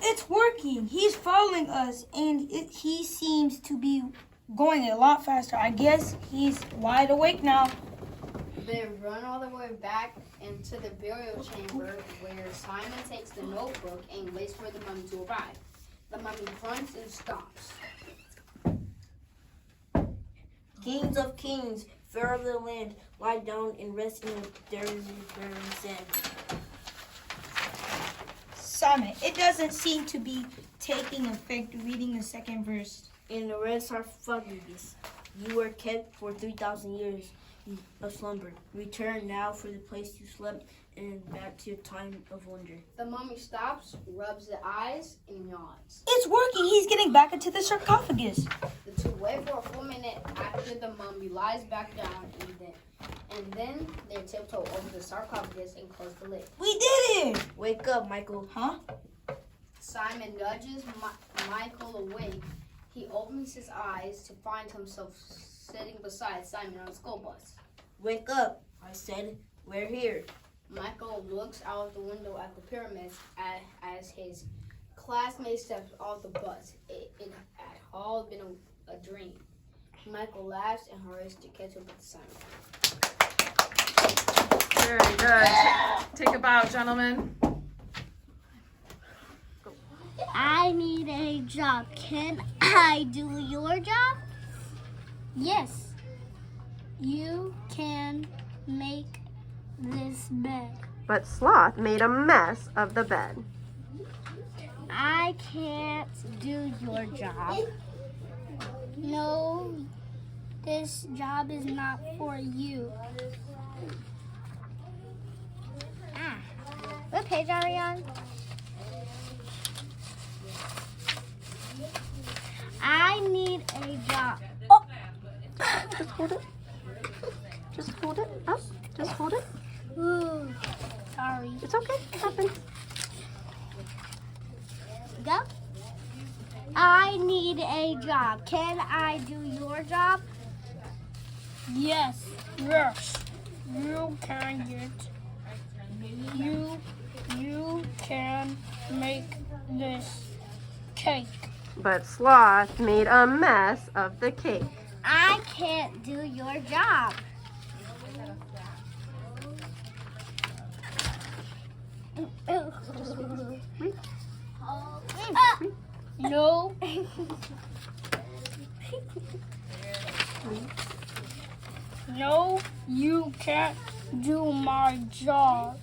J: It's working. He's following us, and he seems to be going a lot faster. I guess he's wide awake now.
K: They run all the way back into the burial chamber where Simon takes the notebook and waits for the mummy to arrive. The mummy grunts and stomps.
I: Kings of kings, fair of the land, lie down and rest in the dirty sand.
J: Simon, it doesn't seem to be taking effect reading the second verse.
I: In the red sarcophagus, you were kept for 3,000 years of slumber. Return now for the place you slept and back to your time of wonder.
K: The mummy stops, rubs the eyes, and yawns.
J: It's working. He's getting back into the sarcophagus.
K: The two wait for a full minute after the mummy lies back down, and then they tiptoe over the sarcophagus and close the lid.
J: We did it!
I: Wake up, Michael.
J: Huh?
K: Simon nudges Michael awake. He opens his eyes to find himself sitting beside Simon on a school bus.
I: Wake up, I said. We're here.
K: Michael looks out the window at the pyramids as his classmate steps off the bus. It had all been a dream. Michael laughs and hurries to catch up with Simon.
D: Very good. Take a bow, gentlemen.
A: I need a job. Can I do your job? Yes. You can make this bed.
L: But Sloth made a mess of the bed.
A: I can't do your job. No, this job is not for you. What page are we on? I need a job. Oh.
L: Just hold it. Just hold it up. Just hold it.
A: Ooh, sorry.
L: It's okay. It happens.
A: Go. I need a job. Can I do your job?
E: Yes. You can get. You can make this cake.
L: But Sloth made a mess of the cake.
A: I can't do your job.
E: No. No, you can't do my job.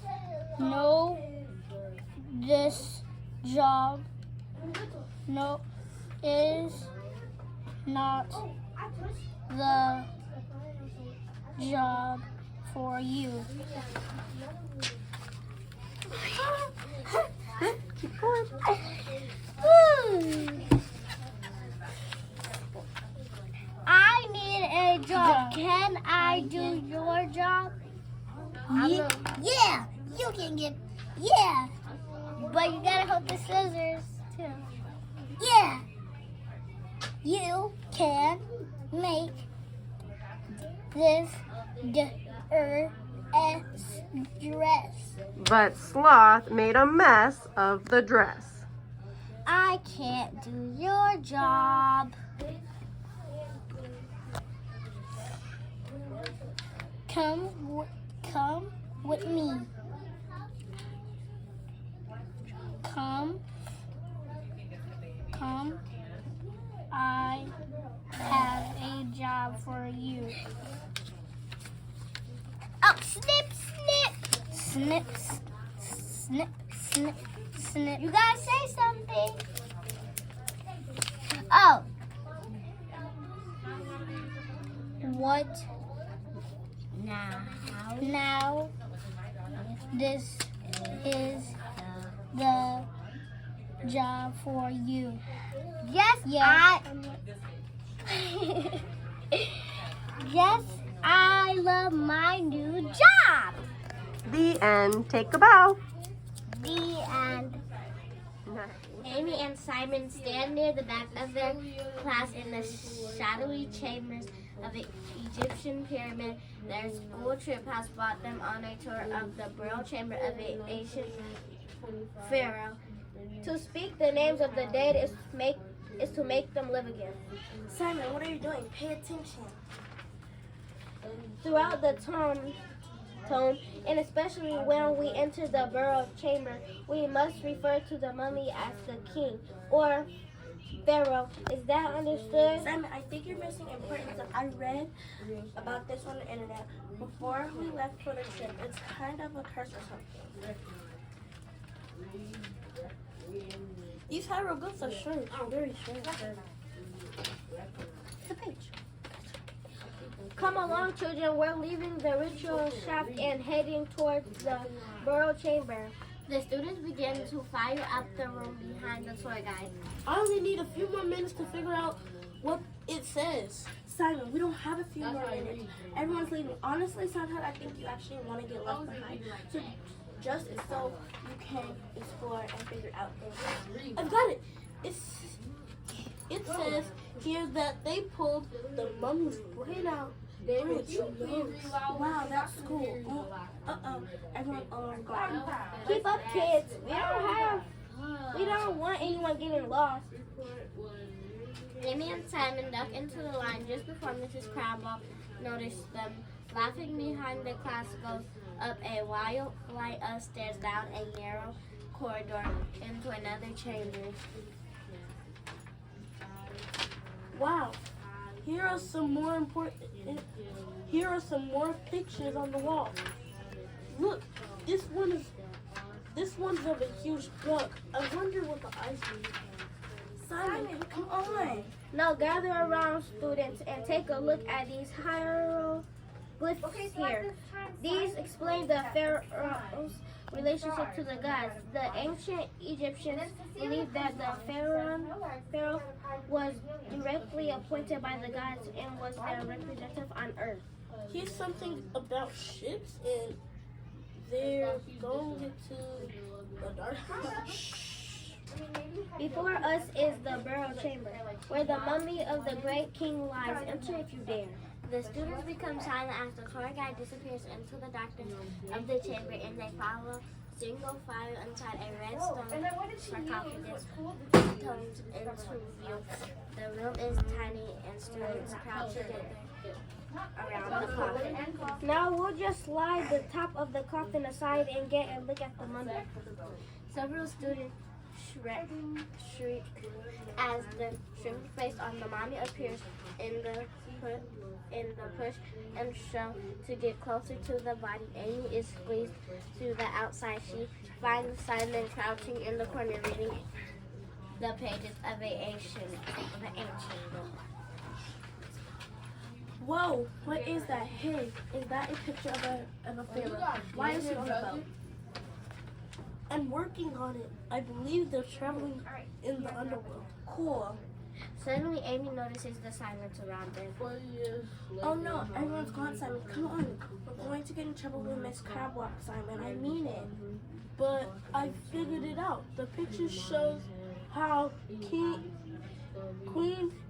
E: No, this job is not the job for you.
L: Keep going.
A: I need a job. Can I do your job? Yeah, you can get. Yeah, but you gotta hold the scissors too. Yeah, you can make this dress.
L: But Sloth made a mess of the dress.
A: I can't do your job. Come with me. Come. I have a job for you. Oh, snip, snip. Snip. You gotta say something. Oh. What? Now, this is the job for you. Yes, yes, I love my new job.
L: The end. Take a bow.
A: The end. Amy and Simon stand near the back of their class in the shadowy chambers of the Egyptian pyramid. Their school trip has brought them on a tour of the burial chamber of the ancient pharaoh. To speak the names of the dead is to make them live again.
E: Simon, what are you doing? Pay attention.
A: Throughout the tomb, and especially when we enter the burial chamber, we must refer to the mummy as the king or pharaoh. Is that understood?
E: Simon, I think you're missing important stuff. I read about this on the internet before we left for the trip. It's kind of a curse or something. These hieroglyphs are strange. Very strange. The page.
A: Come along, children. We're leaving the ritual shaft and heading towards the burial chamber. The students begin to file out the room behind the tour guide.
E: I only need a few more minutes to figure out what it says. Simon, we don't have a few more minutes. Everyone's leaving. Honestly, sometimes I think you actually want to get left behind. So just so you can explore and figure out things. I've got it. It says here that they pulled the mummy's brain out. Wow, that's cool. Everyone, gone.
A: Keep up, kids. We don't want anyone getting lost. Amy and Simon duck into the line just before Mrs. Crabwell noticed them. Laughing behind the class goes up a wide flight of stairs down a narrow corridor into another chamber.
E: Wow. Here are some more pictures on the wall. Look, this one's of a huge bug. I wonder what the eyes mean. Simon, come on.
H: Now gather around, students, and take a look at these hieroglyphs here. These explain the pharaoh's relationship to the gods. The ancient Egyptians believed that the pharaoh was directly appointed by the gods and was their representative on earth.
E: Here's something about ships, and they're going into the dark.
H: Before us is the burial chamber, where the mummy of the great king lies. Enter if you dare.
A: The students become silent as the tour guide disappears into the darkness of the chamber, and they follow single file inside a red stone sarcophagus tones into view. The room is tiny and students crowd together around the coffin.
H: Now we'll just slide the top of the coffin aside and get a look at the mummy.
A: Several students shriek as the shriveled face on the mommy appears in the push and shove to get closer to the body. Amy is squeezed to the outside. She finds Simon crouching in the corner reading the pages of the ancient book.
E: Whoa, what is that? Hey, is that a picture of a pharaoh? Why is it on the boat? I'm working on it. I believe they're traveling in the underworld. Cool.
A: Suddenly, Amy notices the silence around them.
E: Oh no, everyone's gone, Simon. Come on. We're going to get in trouble with Miss Crabwalk, Simon. I mean it. But I figured it out. The picture shows how Queen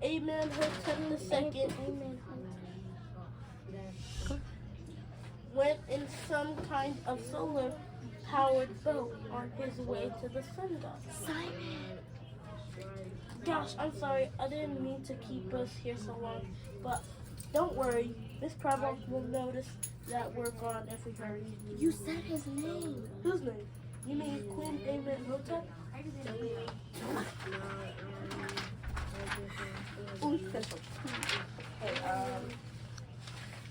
E: Amenhotep II went in some kind of solar-powered boat on his way to the sun god.
A: Simon!
E: Gosh, I'm sorry. I didn't mean to keep us here so long. But don't worry. Miss Crabwalk will notice that we're gone if we hurry.
A: You said his name.
E: Whose name? You mean Queen Amenhotep?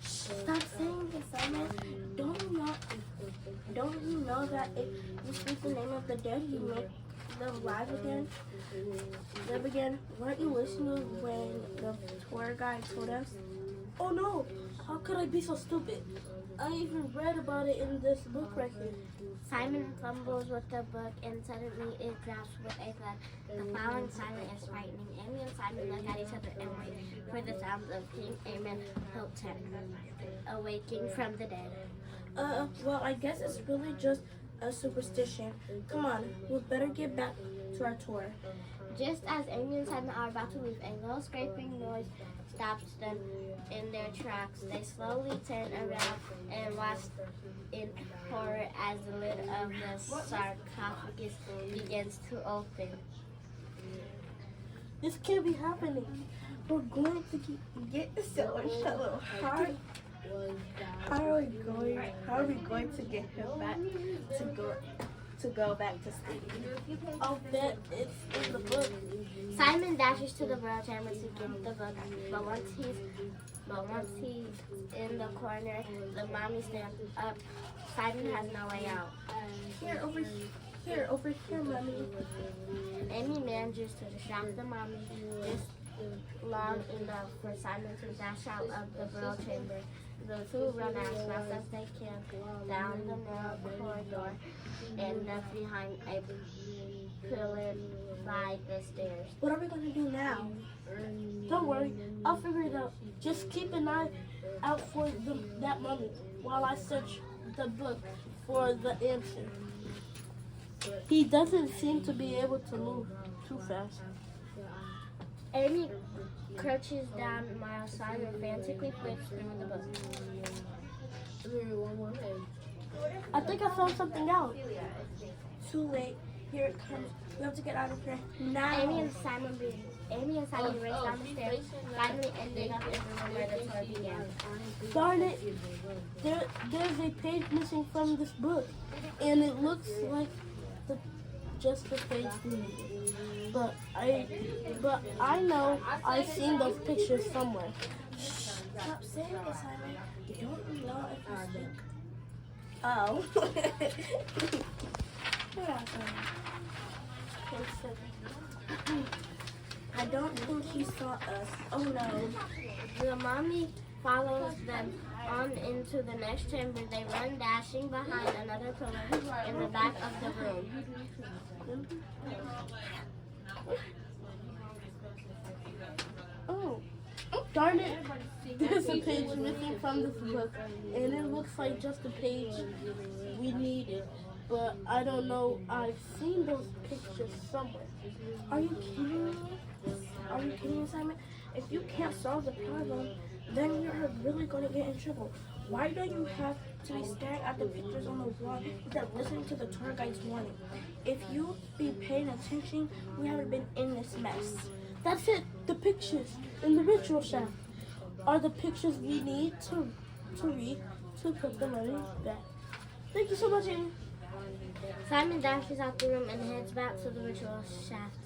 A: Stop saying this, Simon.
E: Don't you know that if you speak the name of the dead, you make them live again? Live again? Weren't you listening when the tour guide told us? Oh no! How could I be so stupid? I even read about it in this book right here.
A: Simon fumbles with the book and suddenly it drops with a thud. The following silence is frightening. Amy and Simon look at each other and wait for the sounds of King Amenhotep awaking from the dead.
E: Well, I guess it's really just a superstition. Come on, we'll better get back to our tour.
A: Just as Amy and Simon are about to leave, a low scraping noise stops them in their tracks. They slowly turn around and watch in horror as the lid of the sarcophagus begins to open.
E: This can't be happening. We're going to get so much trouble. How are we going to get him back to go back to sleep? I'll bet it's in the book.
A: Simon dashes to the burial chamber to get the book, but once he's in the corner, the mommy stands up. Simon has no way out.
E: Over here, mommy.
A: Amy manages to distract the mommy just long enough for Simon to dash out of the burial chamber. The two run as fast as they can down the narrow corridor and left behind a pillar by the stairs.
E: What are we going to do now? Don't worry, I'll figure it out. Just keep an eye out for that mummy while I search the book for the answer. He doesn't seem to be able to move too fast.
A: Amy crouches down while Simon frantically flips through the book.
E: I think I found something out. Too late. Here it comes. We have to get out of here now.
A: Amy and Simon race down the stairs, finally ending up in the room where the tour began.
E: Darn it! There's a page missing from this book, and it looks like the just the face we needed. But I know I've seen those pictures somewhere. Shh, stop saying it, Simon. You don't know if you speak. Oh. I don't think he saw us. Oh no.
M: The mommy follows them on into the next chamber. They run dashing behind another pillar in the back of the room.
E: Oh, darn it. There's a page missing from this book, and it looks like just the page we needed. But I don't know. I've seen those pictures somewhere. Are you kidding me? Are you kidding me, Simon? If you can't solve the problem, then you're really going to get in trouble. Why don't you have to be staring at the pictures on the wall instead of listening to the tour guide's warning? If you'd be paying attention, we haven't been in this mess. That's it. The pictures in the ritual shaft are the pictures we need to read to put the money back. Thank you so much, Amy.
M: Simon dashes out the room and heads back to the ritual shaft.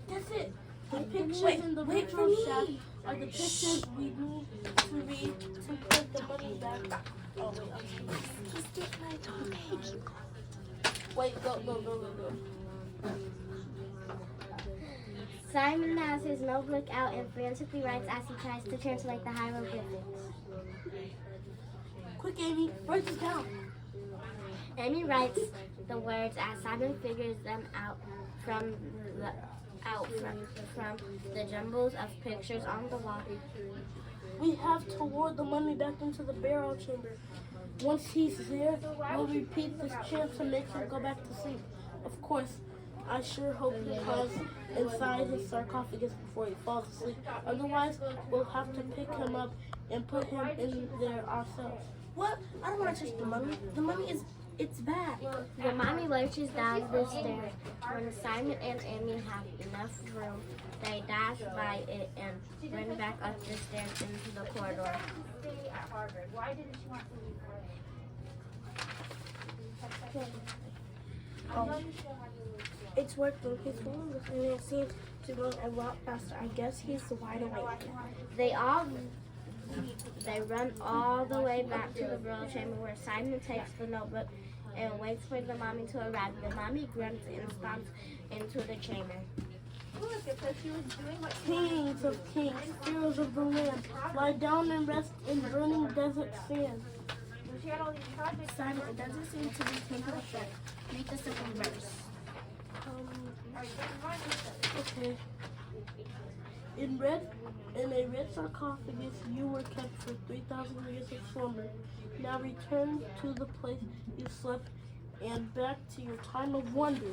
E: That's it. The pictures in the ritual shaft are the pictures we need to read to put the money back. Oh, wait, I'm sorry. Wait, go.
M: Simon has his notebook out and frantically writes as he tries to translate the hieroglyphics.
E: Quick, Amy, write this down.
M: Amy writes the words as Simon figures them out from the jumbles of pictures on the wall.
E: We have to ward the money back into the burial chamber. Once he's there, we'll repeat this chant to make him go back to sleep. Of course, I sure hope he climbs inside his sarcophagus before he falls asleep. Otherwise, we'll have to pick him up and put him in there ourselves. What? I don't want to touch the mummy. The mummy it's bad.
M: The mommy lurches down the stairs. When Simon and Amy have enough room, they dash by it and run back up the stairs into the corridor.
C: At Harvard. Why didn't she want to leave Harvard?
E: It's working. He's falling and it seems to go a lot faster. I guess he's wide awake.
M: They run all the way back to the burial chamber where Simon takes the notebook and waits for the mommy to arrive. The mommy grunts and stomps into the chamber.
C: Look, it says she was doing what
E: Kings of kings, heroes of the land, lie down and rest in burning desert sand.
C: she had all these projects.
E: Simon, it doesn't seem to be taking effect. Make a simple verse. Okay. In a red sarcophagus, you were kept for 3,000 years of slumber. Now return to the place you slept and back to your time of wonder.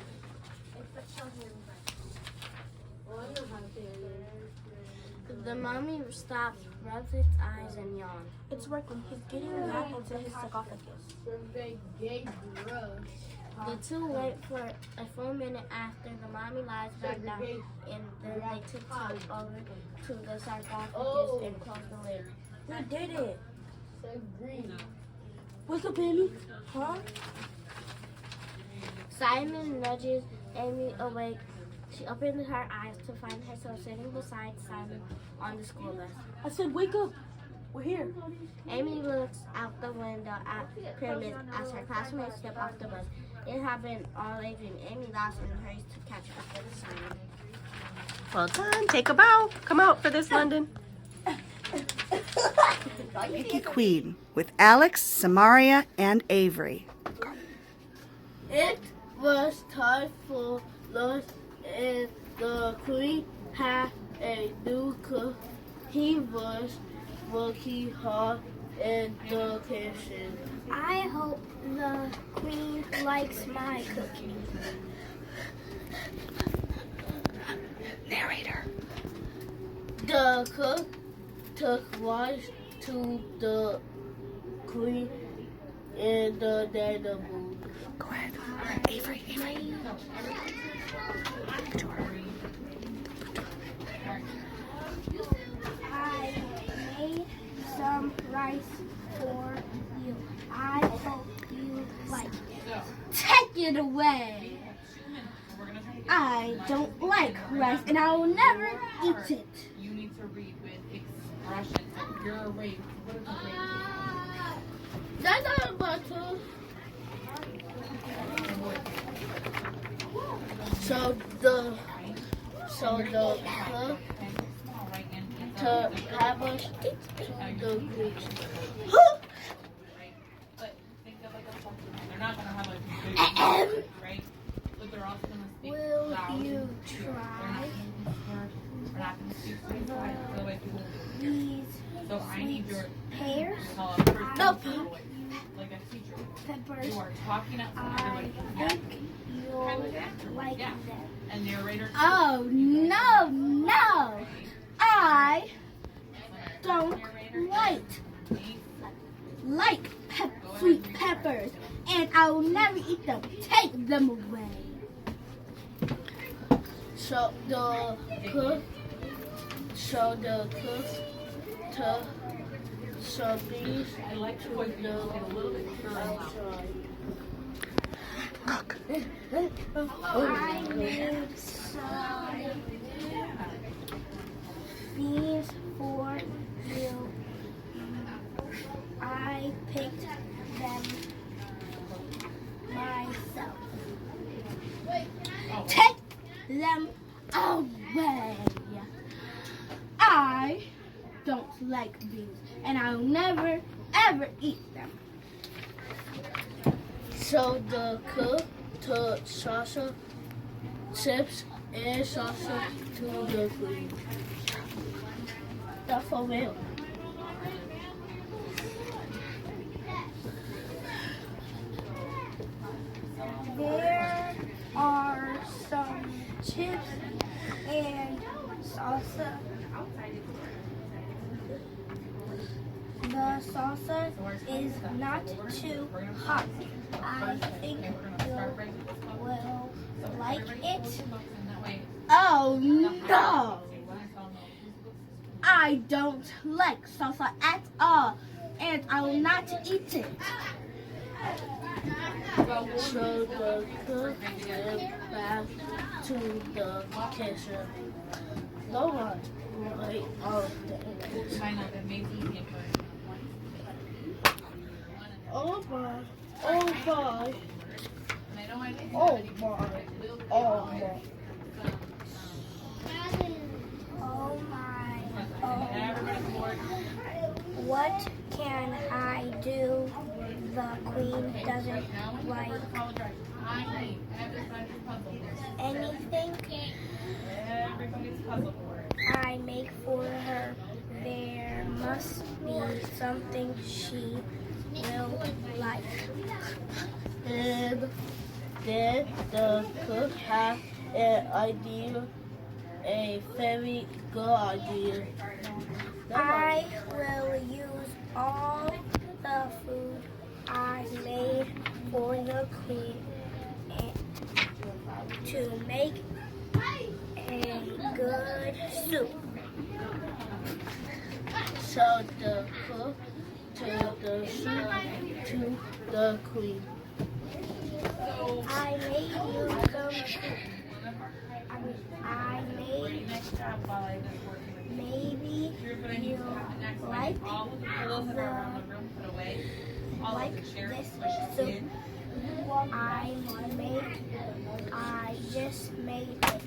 M: The mommy stops, rubs its eyes, and yawns.
E: It's working. He's getting back into his sarcophagus.
M: The two wait for a full minute after the mommy lies back down, and then they tiptoe over to the sarcophagus and close the lid.
E: We did it. Wake up, Amy. Huh?
M: Simon nudges Amy awake. She opens her eyes to find herself sitting beside Simon on the school bus.
E: I said, wake up. We're here.
M: Amy looks out the window at Pyramid as her classmates step off the bus. It had been all a dream. Amy laughs and hurries to catch up with Simon.
L: Well done. Take a bow. Come out for this, London.
N: Mickey Queen with Alex, Samaria, and Avery.
E: It was time for lunch, and the queen had a new cook. He was working hard in the kitchen.
A: I hope the queen likes my cooking.
N: Narrator.
E: The cook took rice to the queen in the dinner room.
N: Go ahead. Avery. To her.
A: I made some rice for you. I hope you like it.
E: Take
H: it away. I don't like rice and I will never eat it.
D: You need to read with expression. You're a rape. What is a rape?
H: That's not about to. So the to have us eat the grapes.
D: But think of like a fucking. They're not gonna have like big right? But they're also gonna speak
H: Will
D: loud.
H: you try
D: We're not gonna speak so the way people do.
H: these
D: So I need your
H: pears?
D: tell a person
H: Nope.
D: like a teacher.
H: Peppers.
D: You are talking at
H: I
D: everybody.
H: think you'll like them.
D: And narrator.
H: Oh no, no! I don't like sweet peppers, and I will never eat them. Take them away. So the cook so these
D: I like to voice a little bit outside.
H: I made some beans for you. I picked them myself. Take them away. I don't like beans, and I'll never ever eat them. So the cook took salsa, chips, and salsa to the queen. That's for real. There are some chips and salsa. The salsa is not too hot. I think you will like it. Oh no! I don't like salsa at all, and I will not eat it. So the cook went back to the kitchen. No one ate all the Oh my, oh my, oh my, oh my.
G: Oh my, what can I do? The queen doesn't like anything I make for her. There must be something she will like.
H: And then the cook had an idea, a very good idea.
G: I will use all the food I made for the queen to make a good soup.
H: So the cook took the soup to the queen.
G: I made you some soup. I made maybe you like this soup I just made it.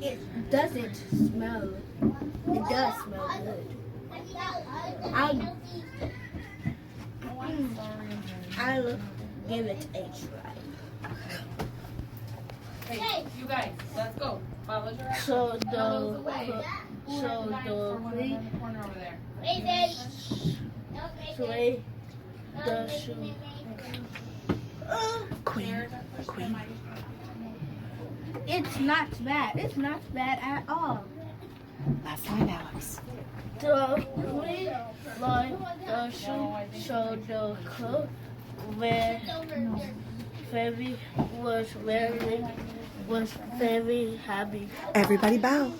H: It doesn't smell. It does smell good. I'll give it a try.
D: Hey, you guys, let's go.
H: So the queen sway the soup.
N: Queen.
H: It's not bad. It's not bad at all.
N: Last line, Alex.
H: The queen like the soup, so the cook was very happy.
N: Everybody bow.